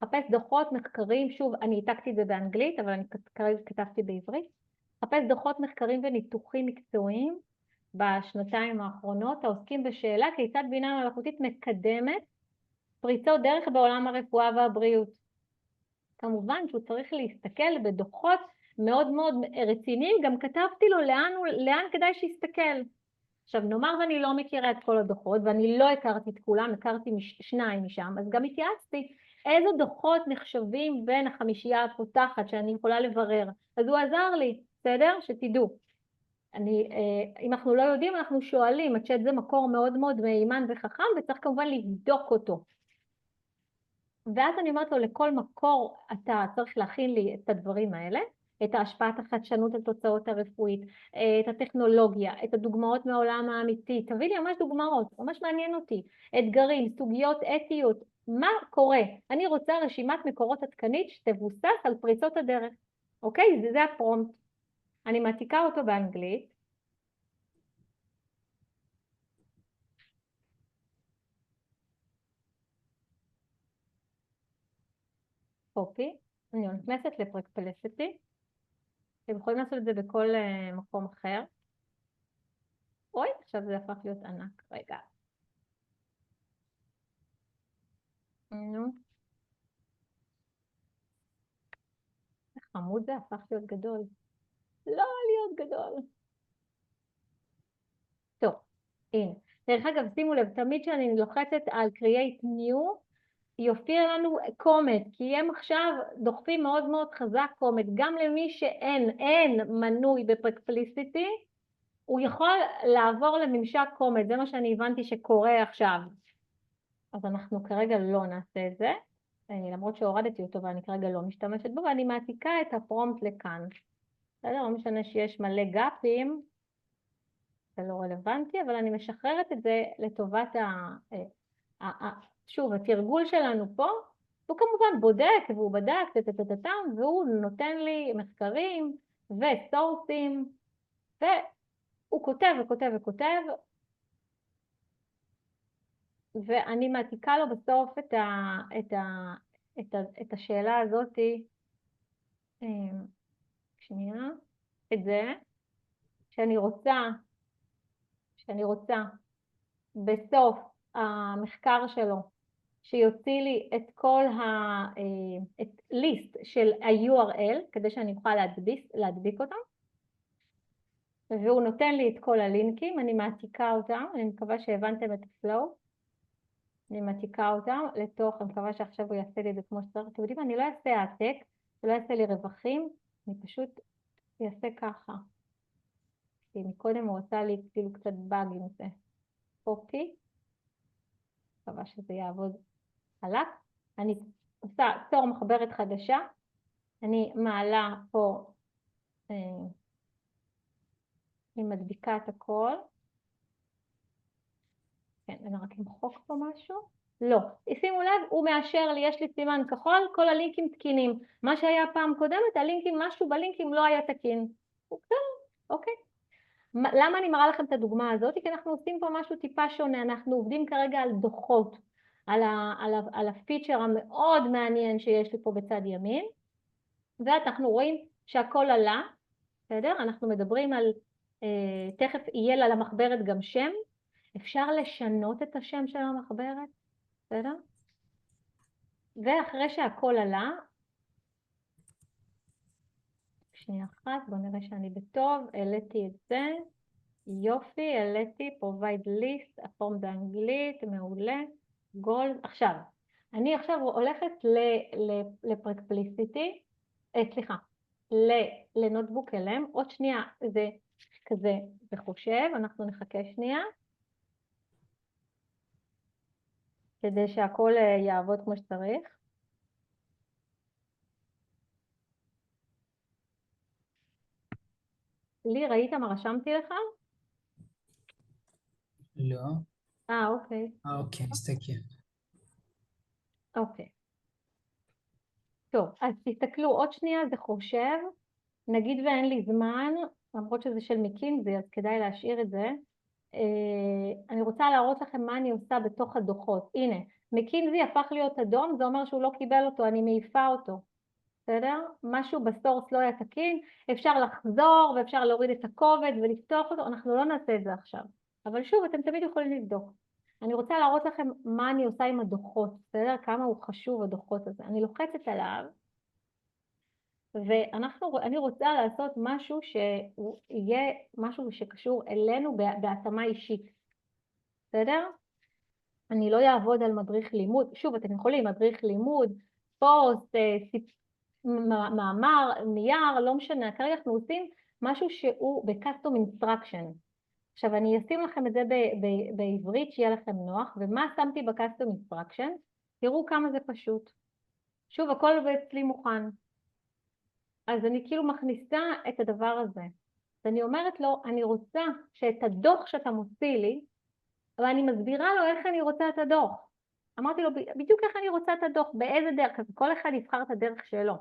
חפש דוחות מחקרים, שוב, אני העתקתי את זה באנגלית, אבל אני כרגע כתבתי בעברית, חפש דוחות מחקרים וניתוחים מקצועיים בשנתיים האחרונות, העוסקים בשאלה כיצד בינה מלאכותית מקדמת פריצות דרך בעולם הרפואה והבריאות. כמובן שהוא צריך להסתכל בדוחות מאוד מאוד רציניים, גם כתבתי לו לאן כדאי שיסתכל. עכשיו נאמר ואני לא מכירה את כל הדוחות, ואני לא הכרתי את כולם, הכרתי שניים משם, אז גם התייעצתי איזה דוחות נחשבים בין החמישייה הפותחת שאני יכולה לברר. אז הוא עזר לי, בסדר? שתדעו. אם אנחנו לא יודעים, אנחנו שואלים, הצ'אט זה מקור מאוד מאוד מהימן וחכם, וצריך כמובן לבדוק אותו. ואז אני אומרת לו, לכל מקור אתה צריך להכין לי את הדברים האלה, את ההשפעת החדשנות על תוצאות הרפואית, את הטכנולוגיה, את הדוגמאות מהעולם האמיתי, תביא לי ממש דוגמאות, ממש מעניין אותי, אתגרים, סוגיות אתיות, מה קורה? אני רוצה רשימת מקורות עדכנית שתבוסס על פריצות הדרך, אוקיי? זה הפרומפט. אני מעתיקה אותו באנגלית, קופי, אני נכנסת לפרקפלסיטי, אתם יכולים לעשות את זה בכל מקום אחר. אוי, עכשיו זה הפך להיות ענק, רגע. נו. איך חמוד זה הפך להיות גדול. לא להיות גדול. הנה. דרך אגב, שימו לב, תמיד כשאני לוחצת על Create New, יופיע לנו קומט, כי הם עכשיו דוחפים מאוד מאוד חזק קומט, גם למי שאין מנוי בפרקפליסיטי, הוא יכול לעבור לממשק קומט, זה מה שאני הבנתי שקורה עכשיו. אז אנחנו כרגע לא נעשה את זה, למרות שהורדתי אותו ואני כרגע לא משתמשת בו, ואני מעתיקה את הפרומפט לכאן. בסדר? לא משנה שיש מלא גאפים, זה לא רלוונטי, אבל אני משחררת את זה לטובת שוב, התרגול שלנו פה, הוא כמובן בודק, והוא בדק, והוא נותן לי מחקרים וסורסים, והוא כותב וכותב וכותב, ואני מעתיקה לו בסוף את השאלה הזאת, שנייה, את זה, שאני רוצה בסוף המחקר שלו, שיוציא לי את כל את ליסט של ה-URL, כדי שאני אוכל להדביק אותם, והוא נותן לי את כל הלינקים, אני מעתיקה אותם, אני מקווה שהבנתם את הפלואו, אני מעתיקה אותם לתוך, אני מקווה שעכשיו הוא יעשה לי את זה כמו שצריך, אתם יודעים, אני לא אעשה העתק, זה לא יעשה לי רווחים, אני פשוט אעשה ככה, כי מקודם הוא עושה לי כאילו קצת באג עם זה, קופי, מקווה שזה יעבוד חלק, אני עושה תור מחברת חדשה, אני מעלה פה, אני מדביקה את הכל, כן, אני רק אמחוק פה משהו, לא, שימו לב, הוא מאשר לי, יש לי סימן כחול, כל הלינקים תקינים, מה שהיה פעם קודמת, הלינקים, משהו בלינקים לא היה תקין, בסדר, אוקיי. למה אני מראה לכם את הדוגמה הזאת? כי אנחנו עושים פה משהו טיפה שונה, אנחנו עובדים כרגע על דוחות, על הפיצ'ר המאוד מעניין שיש לי פה בצד ימין, ואנחנו רואים שהכל עלה, בסדר? אנחנו מדברים על, תכף יהיה על המחברת גם שם, אפשר לשנות את השם של המחברת, בסדר? ואחרי שהכל עלה, שנייה אחת, בואו נראה שאני בטוב, העליתי את זה, יופי, העליתי, provide list, הפורם באנגלית, מעולה, גולד, עכשיו, אני עכשיו הולכת לפרקפליסיטי, סליחה, לנוטבוק LM, עוד שנייה זה כזה בחושב, אנחנו נחכה שנייה, כדי שהכל יעבוד כמו שצריך. לי, ראית מה רשמתי לך? לא. אוקיי. אוקיי, מסתכל. אוקיי. טוב, אז תסתכלו, עוד שנייה זה חושב, נגיד ואין לי זמן, למרות שזה של מקינזי, אז כדאי להשאיר את זה. אני רוצה להראות לכם מה אני עושה בתוך הדוחות. הנה, מקינזי הפך להיות אדום, זה אומר שהוא לא קיבל אותו, אני מעיפה אותו. בסדר? משהו בסורס לא היה תקין, אפשר לחזור ואפשר להוריד את הקובץ ולפתוח אותו, אנחנו לא נעשה את זה עכשיו. אבל שוב, אתם תמיד יכולים לבדוק. אני רוצה להראות לכם מה אני עושה עם הדוחות, בסדר? כמה הוא חשוב הדוחות הזה. אני לוחצת עליו, ואני רוצה לעשות משהו שיהיה משהו שקשור אלינו בהתאמה אישית. בסדר? אני לא אעבוד על מדריך לימוד. שוב, אתם יכולים, מדריך לימוד, פוסט, מאמר, נייר, לא משנה. כרגע אנחנו עושים משהו שהוא ב-custom instruction. עכשיו, אני אשים לכם את זה בעברית שיהיה לכם נוח, ומה שמתי ב-custom instruction? תראו כמה זה פשוט. שוב, הכל אצלי מוכן. אז אני כאילו מכניסה את הדבר הזה. ואני אומרת לו, אני רוצה שאת הדוח שאתה מוציא לי, ואני מסבירה לו איך אני רוצה את הדוח. אמרתי לו, בדיוק איך אני רוצה את הדוח, באיזה דרך, אז כל אחד יבחר את הדרך שלו.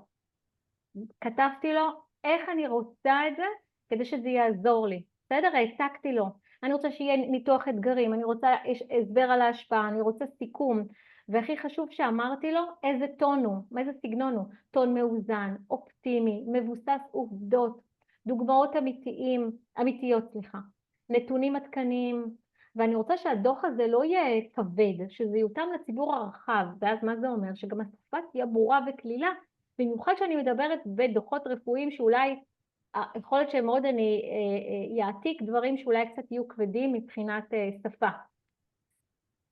כתבתי לו, איך אני רוצה את זה, כדי שזה יעזור לי. בסדר? העתקתי לו. אני רוצה שיהיה ניתוח אתגרים, אני רוצה הסבר על ההשפעה, אני רוצה סיכום. והכי חשוב שאמרתי לו, איזה טון הוא, איזה סגנון הוא. טון מאוזן, אופטימי, מבוסס עובדות, דוגמאות אמיתיות, נתונים עדכניים. ואני רוצה שהדוח הזה לא יהיה כבד, שזה יותאם לציבור הרחב. ואז מה זה אומר? שגם השפה תהיה ברורה וכלילה, במיוחד שאני מדברת בדוחות רפואיים שאולי יכול להיות שמאוד אני יעתיק דברים שאולי קצת יהיו כבדים מבחינת שפה.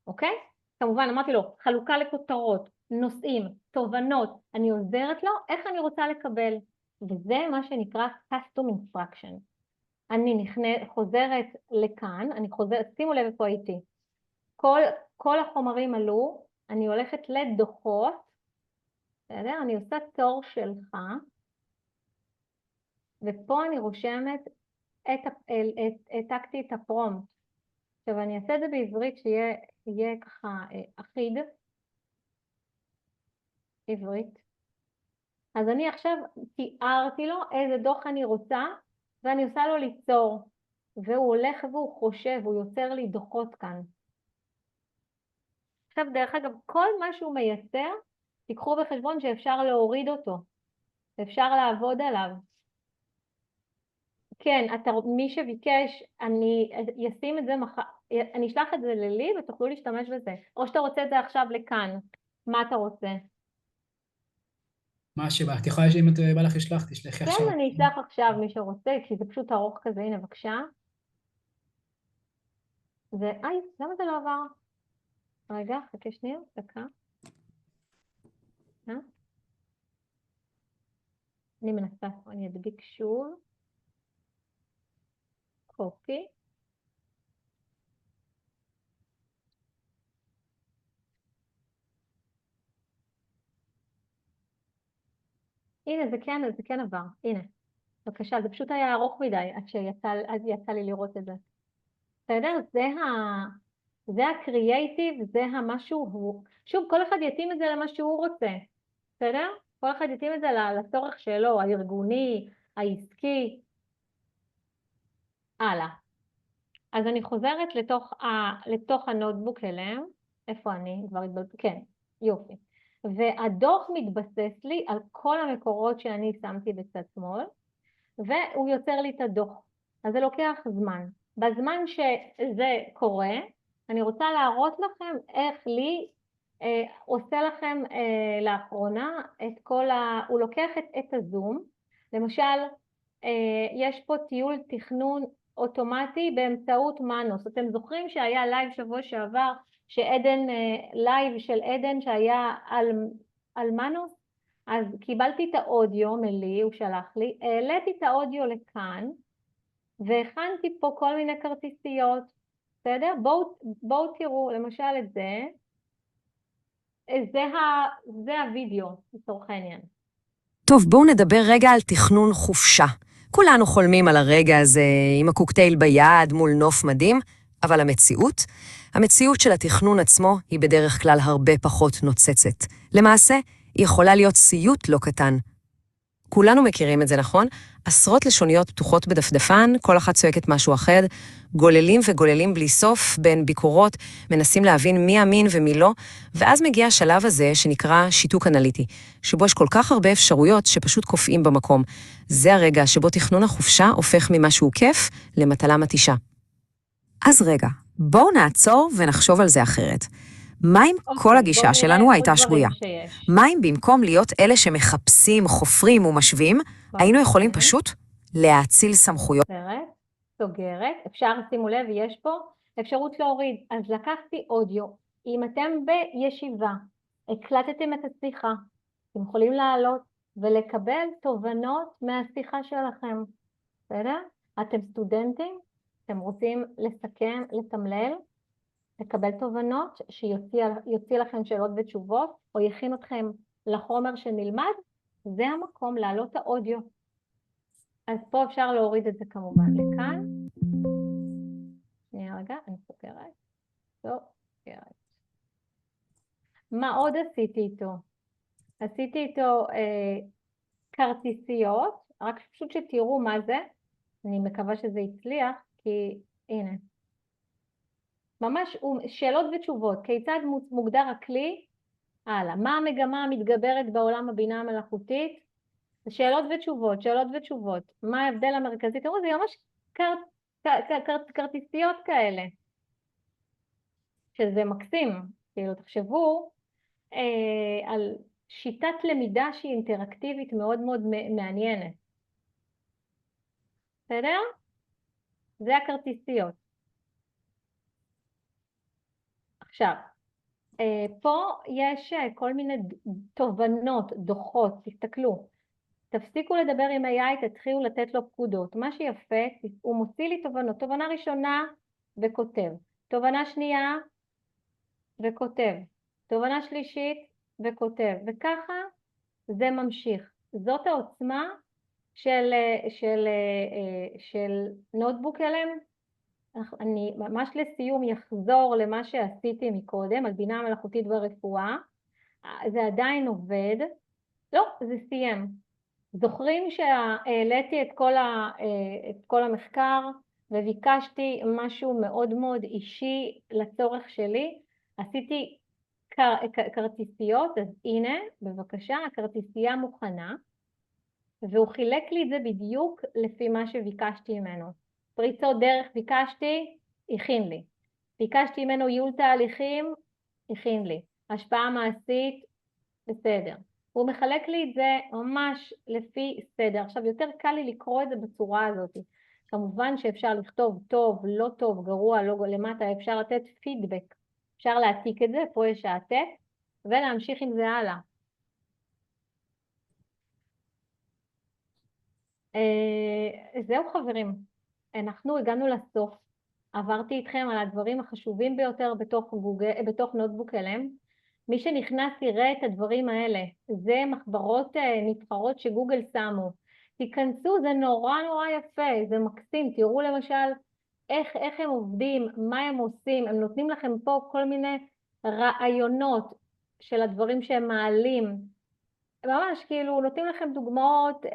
אוקיי? כמובן, אמרתי לו, חלוקה לכותרות, נושאים, תובנות, אני עוזרת לו, איך אני רוצה לקבל. וזה מה שנקרא custom instruction. אני חוזרת לכאן, שימו לב איפה הייתי. כל החומרים עלו, אני הולכת לדוחות, בסדר? אני עושה תור שלך, ופה אני רושמת, העתקתי את הפרומפט. עכשיו אני אעשה את זה בעברית שיהיה ככה אחיד, עברית. אז אני עכשיו תיארתי לו איזה דוח אני רוצה, ואני עושה לו ליצור, והוא הולך והוא חושב, הוא יוצר לי דוחות כאן. עכשיו דרך אגב, כל מה שהוא מייצר, תיקחו בחשבון שאפשר להוריד אותו, אפשר לעבוד עליו. כן, מי שביקש, אני אשים את זה אני אשלח את זה ללי ותוכלו להשתמש בזה. או שאתה רוצה את זה עכשיו לכאן. מה אתה רוצה? מה שבא? את יכולה, אם את בא לך לשלוח, תשלחי עכשיו. כן, אני אשלח עכשיו מי שרוצה, כי זה פשוט ארוך כזה, הנה בבקשה. למה זה לא עבר? רגע, חכה שנייה, דקה. אני מנסה, אני אדביק שוב. קופי. הנה, זה כן עבר. הנה. בבקשה, זה פשוט היה ארוך מדי, עד יצא לי לראות את זה. בסדר? זה הקריאייטיב, זה המשהו, שוב, כל אחד יתאים את זה למה שהוא רוצה. בסדר? כל אחד יתאים את זה לצורך שלו, הארגוני, העסקי. הלאה. אז אני חוזרת לתוך הנוטבוק אליהם. איפה אני? כבר התבלבלתי. כן, יופי. והדוח מתבסס לי על כל המקורות שאני שמתי בצד שמאל, והוא יוצר לי את הדוח. אז זה לוקח זמן. בזמן שזה קורה, אני רוצה להראות לכם איך לי עושה לכם לאחרונה את הוא לוקח את הזום. למשל, יש פה טיול תכנון אוטומטי באמצעות מנוס. אתם זוכרים שהיה לייב שבוע שעבר, לייב של עדן שהיה על מנוס? אז קיבלתי את האודיו מלי, הוא שלח לי, העליתי את האודיו לכאן, והכנתי פה כל מיני כרטיסיות, בסדר? בואו תראו, למשל את זה, זה הווידאו, לצורך העניין. טוב, בואו נדבר רגע על תכנון חופשה. כולנו חולמים על הרגע הזה עם הקוקטייל ביד מול נוף מדהים, אבל המציאות של התכנון עצמו היא בדרך כלל הרבה פחות נוצצת. למעשה, היא יכולה להיות סיוט לא קטן. כולנו מכירים את זה, נכון? עשרות לשוניות פתוחות בדפדפן, כל אחת צועקת משהו אחר, גוללים וגוללים בלי סוף בין ביקורות, מנסים להבין מי אמין ומי לא, ואז מגיע השלב הזה שנקרא שיתוק אנליטי, שבו יש כל כך הרבה אפשרויות שפשוט קופאים במקום. זה הרגע שבו תכנון החופשה הופך ממשהו כיף למטלה מתישה. אז רגע, בואו נעצור ונחשוב על זה אחרת. מה אם כל הגישה שלנו הייתה שגויה? מה אם במקום להיות אלה שמחפשים, חופרים ומשווים, היינו יכולים פשוט להאציל סמכויות? סוגרת, אפשר, שימו לב, יש פה אפשרות להוריד. אז לקחתי אודיו, אם אתם בישיבה, הקלטתם את השיחה, אתם יכולים לעלות ולקבל תובנות מהשיחה שלכם. בסדר? אתם סטודנטים, אתם רוצים לסכם, לתמלל, לקבל תובנות שיוציא לכם שאלות ותשובות, או יכין אתכם לחומר שנלמד, זה המקום להעלות האודיו. אז פה אפשר להוריד את זה כמובן לכאן. שנייה רגע, אני סוגרת. מה עוד עשיתי איתו? עשיתי איתו כרטיסיות, רק פשוט שתראו מה זה. אני מקווה שזה יצליח, כי הנה. ממש שאלות ותשובות, כיצד מוגדר הכלי? הלאה, מה המגמה המתגברת בעולם הבינה המלאכותית? שאלות ותשובות, מה ההבדל המרכזי? תראו, זה ממש כרטיסיות כאלה, שזה מקסים, כאילו תחשבו על שיטת למידה שהיא אינטראקטיבית מאוד מאוד מעניינת. בסדר? זה הכרטיסיות. עכשיו, פה יש כל מיני תובנות, דוחות, תסתכלו. תפסיקו לדבר עם AI, תתחילו לתת לו פקודות. מה שיפה, הוא מוציא לי תובנות. תובנה ראשונה וכותב. תובנה שנייה וכותב. תובנה שלישית וכותב. וככה זה ממשיך. זאת העוצמה של נוטבוק LM. אני ממש לסיום יחזור למה שעשיתי מקודם, על בינה מלאכותית ברפואה. זה עדיין עובד. לא, זה סיים. זוכרים שהעליתי את כל המחקר וביקשתי משהו מאוד מאוד אישי לצורך שלי? עשיתי כרטיסיות, אז הנה, בבקשה, הכרטיסייה מוכנה, והוא חילק לי את זה בדיוק לפי מה שביקשתי ממנו. פריצות דרך ביקשתי, הכין לי. ביקשתי ממנו ייעול תהליכים, הכין לי. השפעה מעשית, בסדר. הוא מחלק לי את זה ממש לפי סדר. עכשיו, יותר קל לי לקרוא את זה בצורה הזאת. כמובן שאפשר לכתוב טוב, לא טוב, גרוע, לא למטה, אפשר לתת פידבק. אפשר להעתיק את זה, פה יש העתק, ולהמשיך עם זה הלאה. זהו חברים, אנחנו הגענו לסוף. עברתי איתכם על הדברים החשובים ביותר בתוך נוטבוק LM. מי שנכנס יראה את הדברים האלה, זה מחברות נבחרות שגוגל שמו. תיכנסו, זה נורא נורא יפה, זה מקסים. תראו למשל איך הם עובדים, מה הם עושים. הם נותנים לכם פה כל מיני רעיונות של הדברים שהם מעלים. ממש כאילו נותנים לכם דוגמאות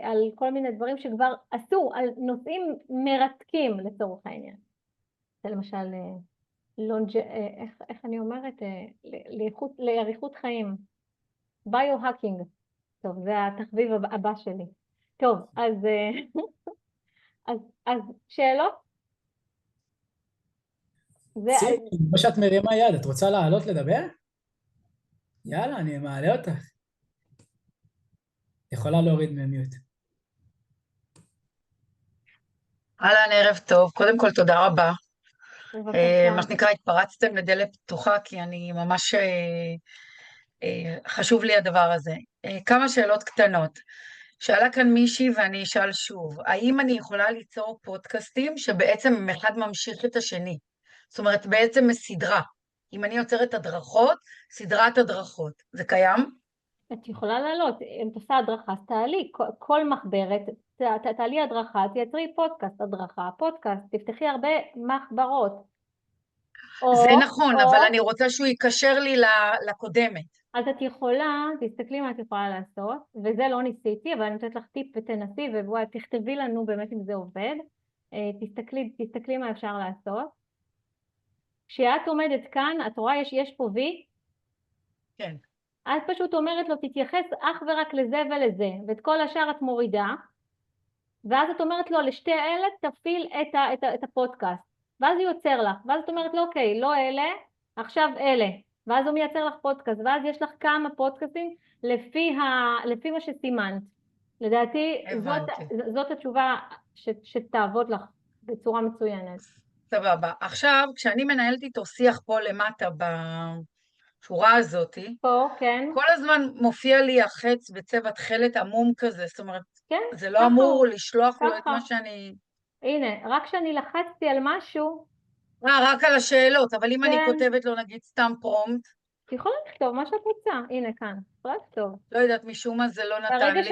על כל מיני דברים שכבר עשו, על נושאים מרתקים לצורך העניין. זה למשל איך אני אומרת? לאריכות חיים. ביו-האקינג. טוב, זה התחביב הבא שלי. טוב, אז שאלות? כמו שאת מרימה יד, את רוצה לעלות לדבר? יאללה, אני מעלה אותך. יכולה להוריד ממיוט. אהלן, ערב טוב. קודם כל, תודה רבה. בבקשה. מה שנקרא, התפרצתם לדלת פתוחה, כי אני ממש חשוב לי הדבר הזה. כמה שאלות קטנות. שאלה כאן מישהי ואני אשאל שוב, האם אני יכולה ליצור פודקאסטים שבעצם אחד ממשיך את השני? זאת אומרת, בעצם מסדרה. אם אני יוצרת הדרכות, סדרת הדרכות. זה קיים? את יכולה לעלות, אם תעשה הדרכה, אז תעלי, כל מחברת, תעלי הדרכה, תייצרי פודקאסט, הדרכה, פודקאסט, תפתחי הרבה מחברות. זה נכון, אבל אני רוצה שהוא יקשר לי לקודמת. אז את יכולה, תסתכלי מה את יכולה לעשות, וזה לא ניסיתי, אבל אני נותנת לך טיפ ותנסי, ובואי תכתבי לנו באמת אם זה עובד. תסתכלי מה אפשר לעשות. כשאת עומדת כאן, את רואה יש פה וי? כן. את פשוט אומרת לו, תתייחס אך ורק לזה ולזה, ואת כל השאר את מורידה, ואז את אומרת לו, לשתי אלה תפעיל את הפודקאסט, ואז הוא יוצר לך, ואז את אומרת לו, אוקיי, לא אלה, עכשיו אלה, ואז הוא מייצר לך פודקאסט, ואז יש לך כמה פודקאסטים לפי מה שסימנת. לדעתי, זאת התשובה שתעבוד לך בצורה מצוינת. סבבה. עכשיו, כשאני מנהלת איתו שיח פה למטה בשורה הזאת, פה, כן. כל הזמן מופיע לי החץ בצבע תכלת עמום כזה, זאת אומרת, כן, זה לא אמור לשלוח לו את מה שאני... הנה, רק כשאני לחצתי על משהו... רק על השאלות, אבל אם אני כותבת לו נגיד סתם פרומט... את יכולה לכתוב מה שאת רוצה, הנה כאן, יכולה לכתוב. לא יודעת, משום מה זה לא נתן לי.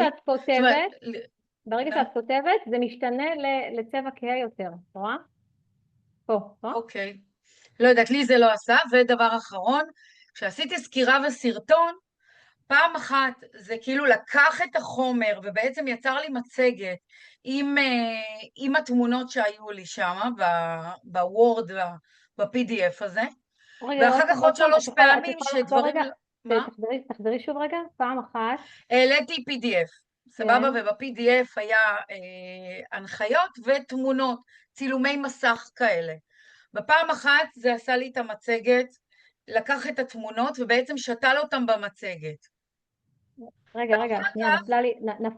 ברגע שאת כותבת, זה משתנה לצבע כהה יותר, רואה? פה. אוקיי. לא יודעת, לי זה לא עשה, ודבר אחרון, כשעשיתי סקירה וסרטון, פעם אחת זה כאילו לקח את החומר ובעצם יצר לי מצגת עם התמונות שהיו לי שם, בוורד, ב-PDF הזה, ואחר כך עוד 3 פעמים שדברים... תחזרי שוב רגע, פעם אחת. העליתי PDF, סבבה, וב-PDF היה הנחיות ותמונות, צילומי מסך כאלה. בפעם אחת זה עשה לי את המצגת, לקח את התמונות ובעצם שתל אותם במצגת. רגע, שנייה,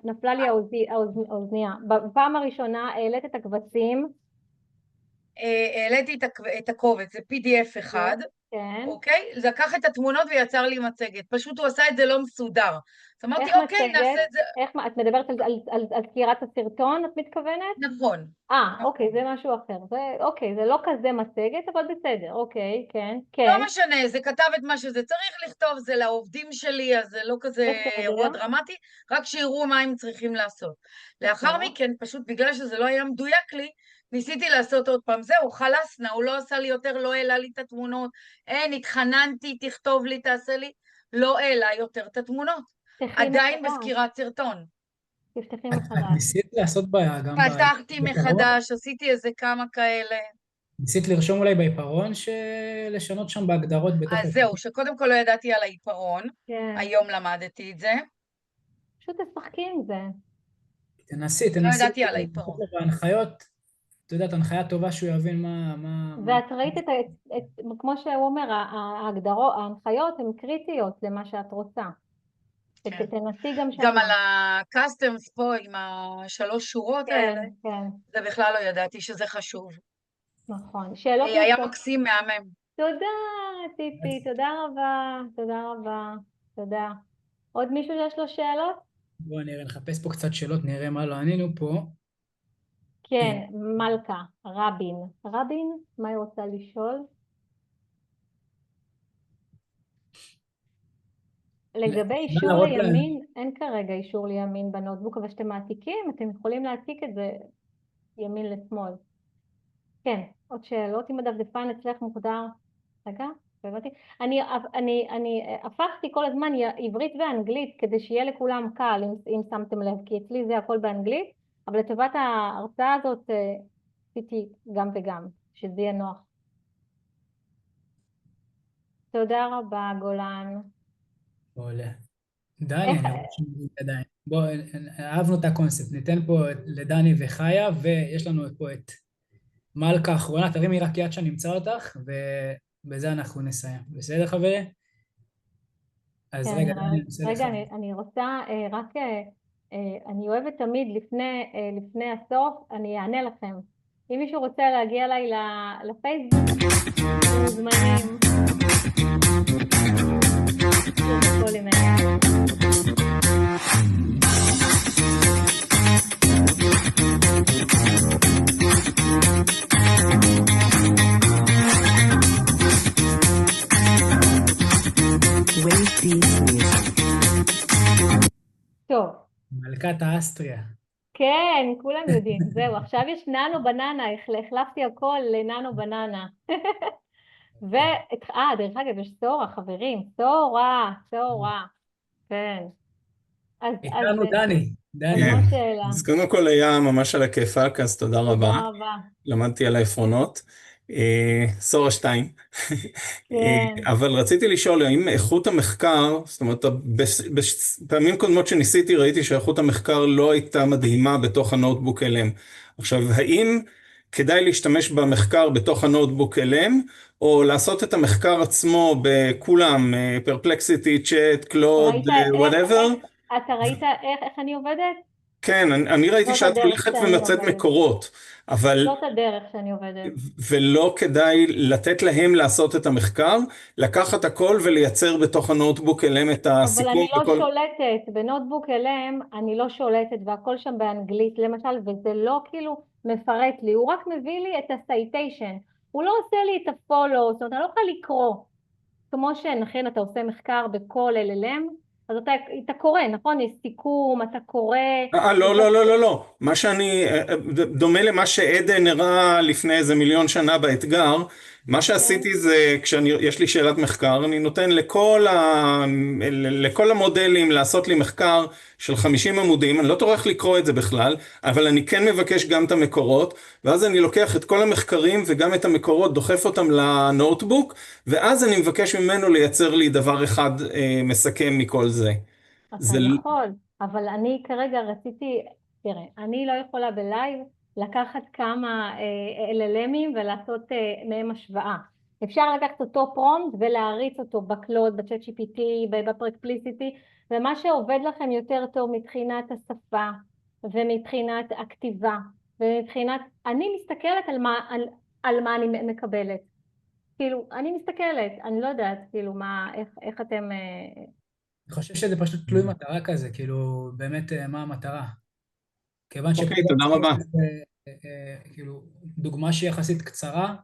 נפלה לי האוזנייה. בפעם הראשונה העלית את הקבצים. העליתי את הקובץ, זה PDF אחד, כן. אוקיי? לקח את התמונות ויצר לי מצגת. פשוט הוא עשה את זה לא מסודר. אז אמרתי, איך אוקיי, מצגת? נעשה את זה. את מדברת על סקירת הסרטון, את מתכוונת? נכון. אוקיי, זה משהו אחר. אוקיי, זה לא כזה מצגת, אבל בסדר. אוקיי, כן. לא משנה, זה כתב את מה שזה צריך לכתוב, זה לעובדים שלי, אז זה לא כזה אירוע דרמטי, רק שיראו מה הם צריכים לעשות. לאחר מכן, פשוט בגלל שזה לא היה מדויק לי, ניסיתי לעשות עוד פעם, זהו, חלסנה, הוא לא עשה לי יותר, לא העלה לי את התמונות, התחננתי, תכתוב לי, תעשה לי, לא העלה יותר את התמונות. עדיין בסקירת סרטון. תפתחי את מחדש. ניסית לעשות גם פתחתי מחדש, עשיתי איזה כמה כאלה. ניסית לרשום אולי בעיפרון לשנות שם בהגדרות בתוך... אז זהו, שקודם כל לא ידעתי על העיפרון, כן. היום למדתי את זה. פשוט תשחקי עם זה. תנסי. לא ידעתי על העיפרון. בהנחיות, את יודעת, הנחיה טובה שהוא יבין מה... ואת ראית כמו שהוא אומר, ההנחיות הן קריטיות למה שאת רוצה. תנסי גם שם. גם על ה-customs פה עם השלוש שורות האלה, זה בכלל לא ידעתי שזה חשוב. נכון. שאלות היה מקסים מהמם. תודה, ציפי, תודה רבה. תודה. עוד מישהו יש לו שאלות? בואו נראה, נחפש פה קצת שאלות, נראה מה לא ענינו פה. כן, מלכה, רבין, מה היא רוצה לשאול? לגבי אישור לימין, אין כרגע אישור לימין בנוטבוק, אבל שאתם מעתיקים, אתם יכולים להעתיק את זה ימין לשמאל. כן, עוד שאלות, אם הדפדפן אצלך מוגדר, רגע, הבנתי. אני הפכתי כל הזמן עברית ואנגלית, כדי שיהיה לכולם קל, אם שמתם לב, כי אצלי זה הכל באנגלית, אבל לטובת ההרצאה הזאת, עשיתי גם וגם, שזה יהיה נוח. תודה רבה, גולן. עולה. דני, אני רוצה שנגיד עדיין. בואו, אהבנו את הקונספט, ניתן פה לדני וחיה, ויש לנו פה את מלכה האחרונה, תרימי רק יד שאני אמצא אותך, ובזה אנחנו נסיים. בסדר, חברים? אז רגע, אני רוצה רק, אני אוהבת תמיד לפני הסוף, אני אענה לכם. אם מישהו רוצה להגיע אליי לפייסבוק, מוזמנים. טוב. מלכת האסטריה. כן, כולם יודעים. זהו, עכשיו יש ננו בננה, החלפתי הכל לננו בננה. דרך אגב, יש סורה, חברים, סורה, כן. איתנו דני. אז קודם כל היה ממש על הכיפק, אז תודה רבה. למדתי על העפרונות. סורה 2. אבל רציתי לשאול, האם איכות המחקר, זאת אומרת, בפעמים קודמות שניסיתי ראיתי שאיכות המחקר לא הייתה מדהימה בתוך הנוטבוק LM. עכשיו, האם כדאי להשתמש במחקר בתוך הנוטבוק LM, או לעשות את המחקר עצמו בכולם, פרפלקסיטי, צ'אט, קלוד, whatever? אתה ראית איך אני עובדת? כן, אני ראיתי שאת הולכת ומצאת מקורות, אבל... זאת הדרך שאני עובדת. ולא כדאי לתת להם לעשות את המחקר, לקחת הכל ולייצר בתוך הנוטבוק LM את הסיכום. אבל אני לא שולטת, בנוטבוק LM אני לא שולטת, והכל שם באנגלית למשל, וזה לא כאילו מפרט לי, הוא רק מביא לי את הסייטיישן, הוא לא עושה לי את הפולו, זאת אומרת, אני לא יכולה לקרוא, כמו שנכון אתה עושה מחקר בכל LLM, אז אתה קורא, נכון? יש סיכום, אתה קורא... לא. מה שאני, דומה למה שעדן הראה לפני איזה מיליון שנה באתגר, מה שעשיתי זה, כשיש לי שאלת מחקר, אני נותן לכל המודלים לעשות לי מחקר של 50 עמודים, אני לא טורח לקרוא את זה בכלל, אבל אני כן מבקש גם את המקורות, ואז אני לוקח את כל המחקרים וגם את המקורות, דוחף אותם לנוטבוק, ואז אני מבקש ממנו לייצר לי דבר אחד מסכם מכל זה. אתה יכול, אבל אני כרגע רציתי, תראה, אני לא יכולה בלייב לקחת כמה LLMים ולעשות מהם השוואה. אפשר לקחת אותו פרומפט ולהריץ אותו בקלוד, בצ'אט GPT, בפרפלקסיטי, ומה שעובד לכם יותר טוב מבחינת השפה, ומבחינת הכתיבה, ומבחינת, אני מסתכלת על מה אני מקבלת. כאילו, אני מסתכלת, אני לא יודעת, כאילו, איך אתם... אני חושב שזה פשוט תלוי מטרה כזה, כאילו, באמת, מה המטרה. כיוון אוקיי, תודה רבה. כאילו, דוגמה שהיא יחסית קצרה,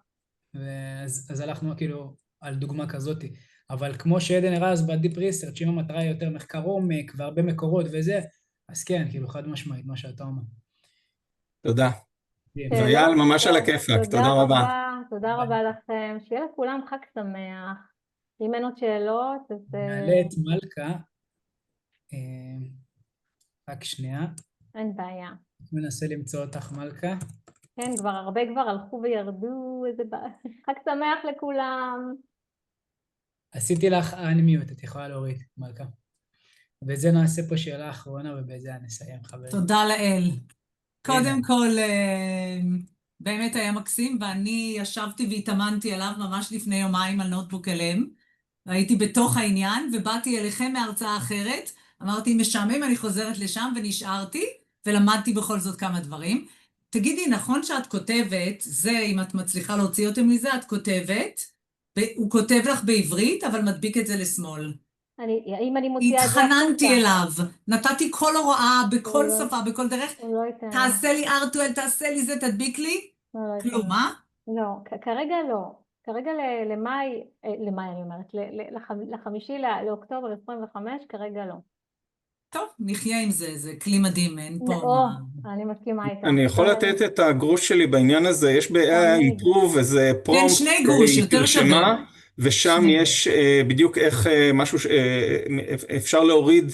אז הלכנו כאילו על דוגמה כזאת. אבל כמו שעדן הראה אז בדיפ ריסרצ' אם המטרה היא יותר מחקר עומק והרבה מקורות וזה, אז כן, כאילו חד משמעית, מה שאתה אומר. תודה. ויאל, ממש על הכיפק, תודה רבה. תודה רבה לכם, שיהיה לכולם חג שמח. אם אין עוד שאלות, אז... נעלה את מלכה. רק שנייה. אין בעיה. מנסה למצוא אותך, מלכה. כן, הרבה כבר הלכו וירדו, חג שמח לכולם. עשיתי לך unmute, את יכולה להוריד, מלכה. וזה נעשה פה שאלה אחרונה, ובזה נסיים, חברים. תודה לאל. קודם כל, באמת היה מקסים, ואני ישבתי והתאמנתי עליו ממש לפני יומיים על נוטבוק LM. הייתי בתוך העניין, ובאתי אליכם מהרצאה אחרת. אמרתי, משעמם, אני חוזרת לשם, ונשארתי, ולמדתי בכל זאת כמה דברים. תגידי, נכון שאת כותבת, זה, אם את מצליחה להוציא אותם מזה, את כותבת, הוא כותב לך בעברית, אבל מדביק את זה לשמאל. אם אני מוציאה את זה... התחננתי אליו, נתתי כל הוראה, בכל שפה, בכל דרך, תעשה לי R2L, תעשה לי זה, תדביק לי, כלום, מה? לא, כרגע לא. כרגע למאי אני אומרת, לחמישי לאוקטובר 25, כרגע לא. טוב, נחיה עם זה, זה כלי מדהים, אין פה... אני מסכימה איתך. אני יכול לתת את הגרוש שלי בעניין הזה, יש ב-Improve איזה פרומפט, כן, שני גרוש, יותר שווה. ושם יש בדיוק איך משהו, אפשר להוריד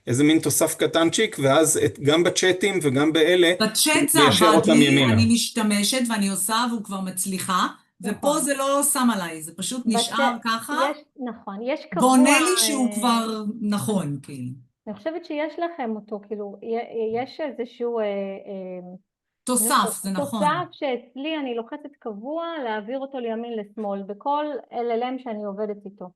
איזה מין תוסף קטנצ'יק, ואז גם בצ'אטים וגם באלה, בצ'אט זה עבד לי, אני משתמשת ואני עושה והוא כבר מצליחה, ופה זה לא שם עליי, זה פשוט נשאר ככה. נכון, יש קבוע... ועונה לי שהוא כבר נכון, כאילו. אני חושבת שיש לכם אותו, כאילו, יש איזשהו... תוסף, זה נכון. תוסף שאצלי אני לוחצת קבוע להעביר אותו לימין לשמאל, בכל LLM שאני עובדת איתו.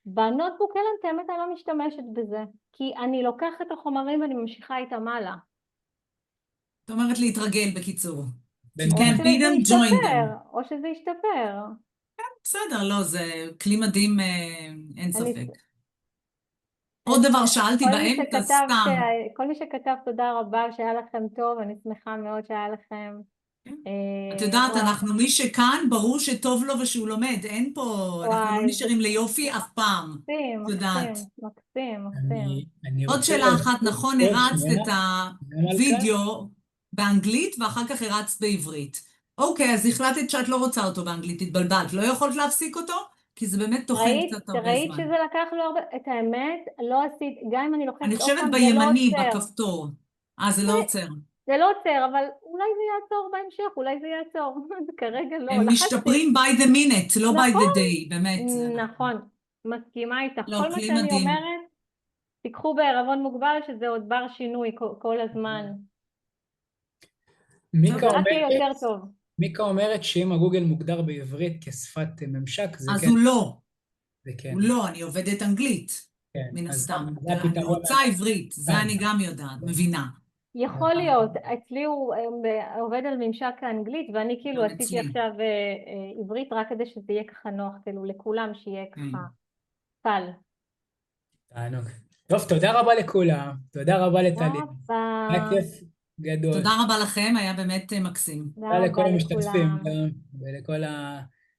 בנוטבוק LM באמת אני לא משתמשת בזה, כי אני לוקחת את החומרים ואני ממשיכה איתם הלאה. זאת אומרת להתרגל בקיצור. או שזה ישתפר. כן, בסדר, לא, זה כלי מדהים, אין ספק. עוד דבר שאלתי באמצע סתם. כל מי שכתב תודה רבה שהיה לכם טוב, אני שמחה מאוד שהיה לכם. את יודעת, אנחנו מי שכאן, ברור שטוב לו ושהוא לומד, אין פה, אנחנו לא נשארים ליופי אף פעם. מקסים. עוד שאלה אחת, נכון, הרצת את הוידאו באנגלית ואחר כך הרצת בעברית. אוקיי, אז החלטת שאת לא רוצה אותו באנגלית, התבלבלת, לא יכולת להפסיק אותו? כי זה באמת תוכן קצת הרבה זמן. ראית שזה לקח לו הרבה, את האמת, לא עשית, גם אם אני לוחצת אני חושבת בימני, בכפתור. זה לא עוצר. זה לא עוצר, אבל אולי זה יעצור בהמשך, אולי זה יעצור. כרגע לא. הם משתפרים by the minute, לא by the day, באמת. נכון, מסכימה איתך. כל מה שאני אומרת, תיקחו בערבון מוגבל שזה עוד בר שינוי כל הזמן. מיקה אומרת שאם הגוגל מוגדר בעברית כשפת ממשק, זה כן. אז הוא לא. הוא לא, אני עובדת אנגלית, מן הסתם. אני רוצה עברית, זה אני גם יודעת, מבינה. יכול להיות, אצלי הוא עובד על ממשק האנגלית, ואני כאילו עשיתי עכשיו עברית רק כדי שזה יהיה ככה נוח, כאילו לכולם שיהיה ככה קל. תענוג. טוב, תודה רבה לכולם, תודה רבה לטלי. היה כיף גדול. תודה רבה לכם, היה באמת מקסים. תודה לכל המשתתפים גם, ולכל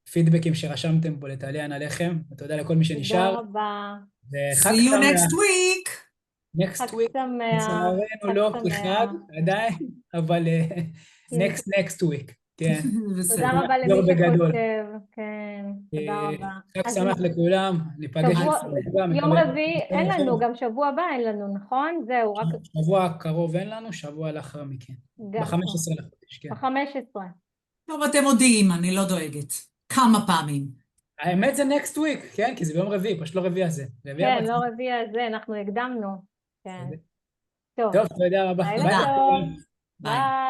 הפידבקים שרשמתם פה לטלי עליכם, ותודה לכל מי שנשאר. תודה רבה. See you next week. next week, לצערנו לא כחג עדיין, אבל next week, כן. תודה רבה למי שכותב, כן, תודה רבה. חג שמח לכולם, ניפגש. יום רביעי אין לנו, גם שבוע הבא אין לנו, נכון? זהו, רק... שבוע קרוב אין לנו, שבוע לאחר מכן. ב-15 לחודש, כן. ב-15. טוב, אתם מודיעים, אני לא דואגת. כמה פעמים. האמת זה next week, כן? כי זה ביום רביעי, פשוט לא רביעי הזה. כן, לא רביעי הזה, אנחנו הקדמנו. כן. טוב, תודה רבה. ביי.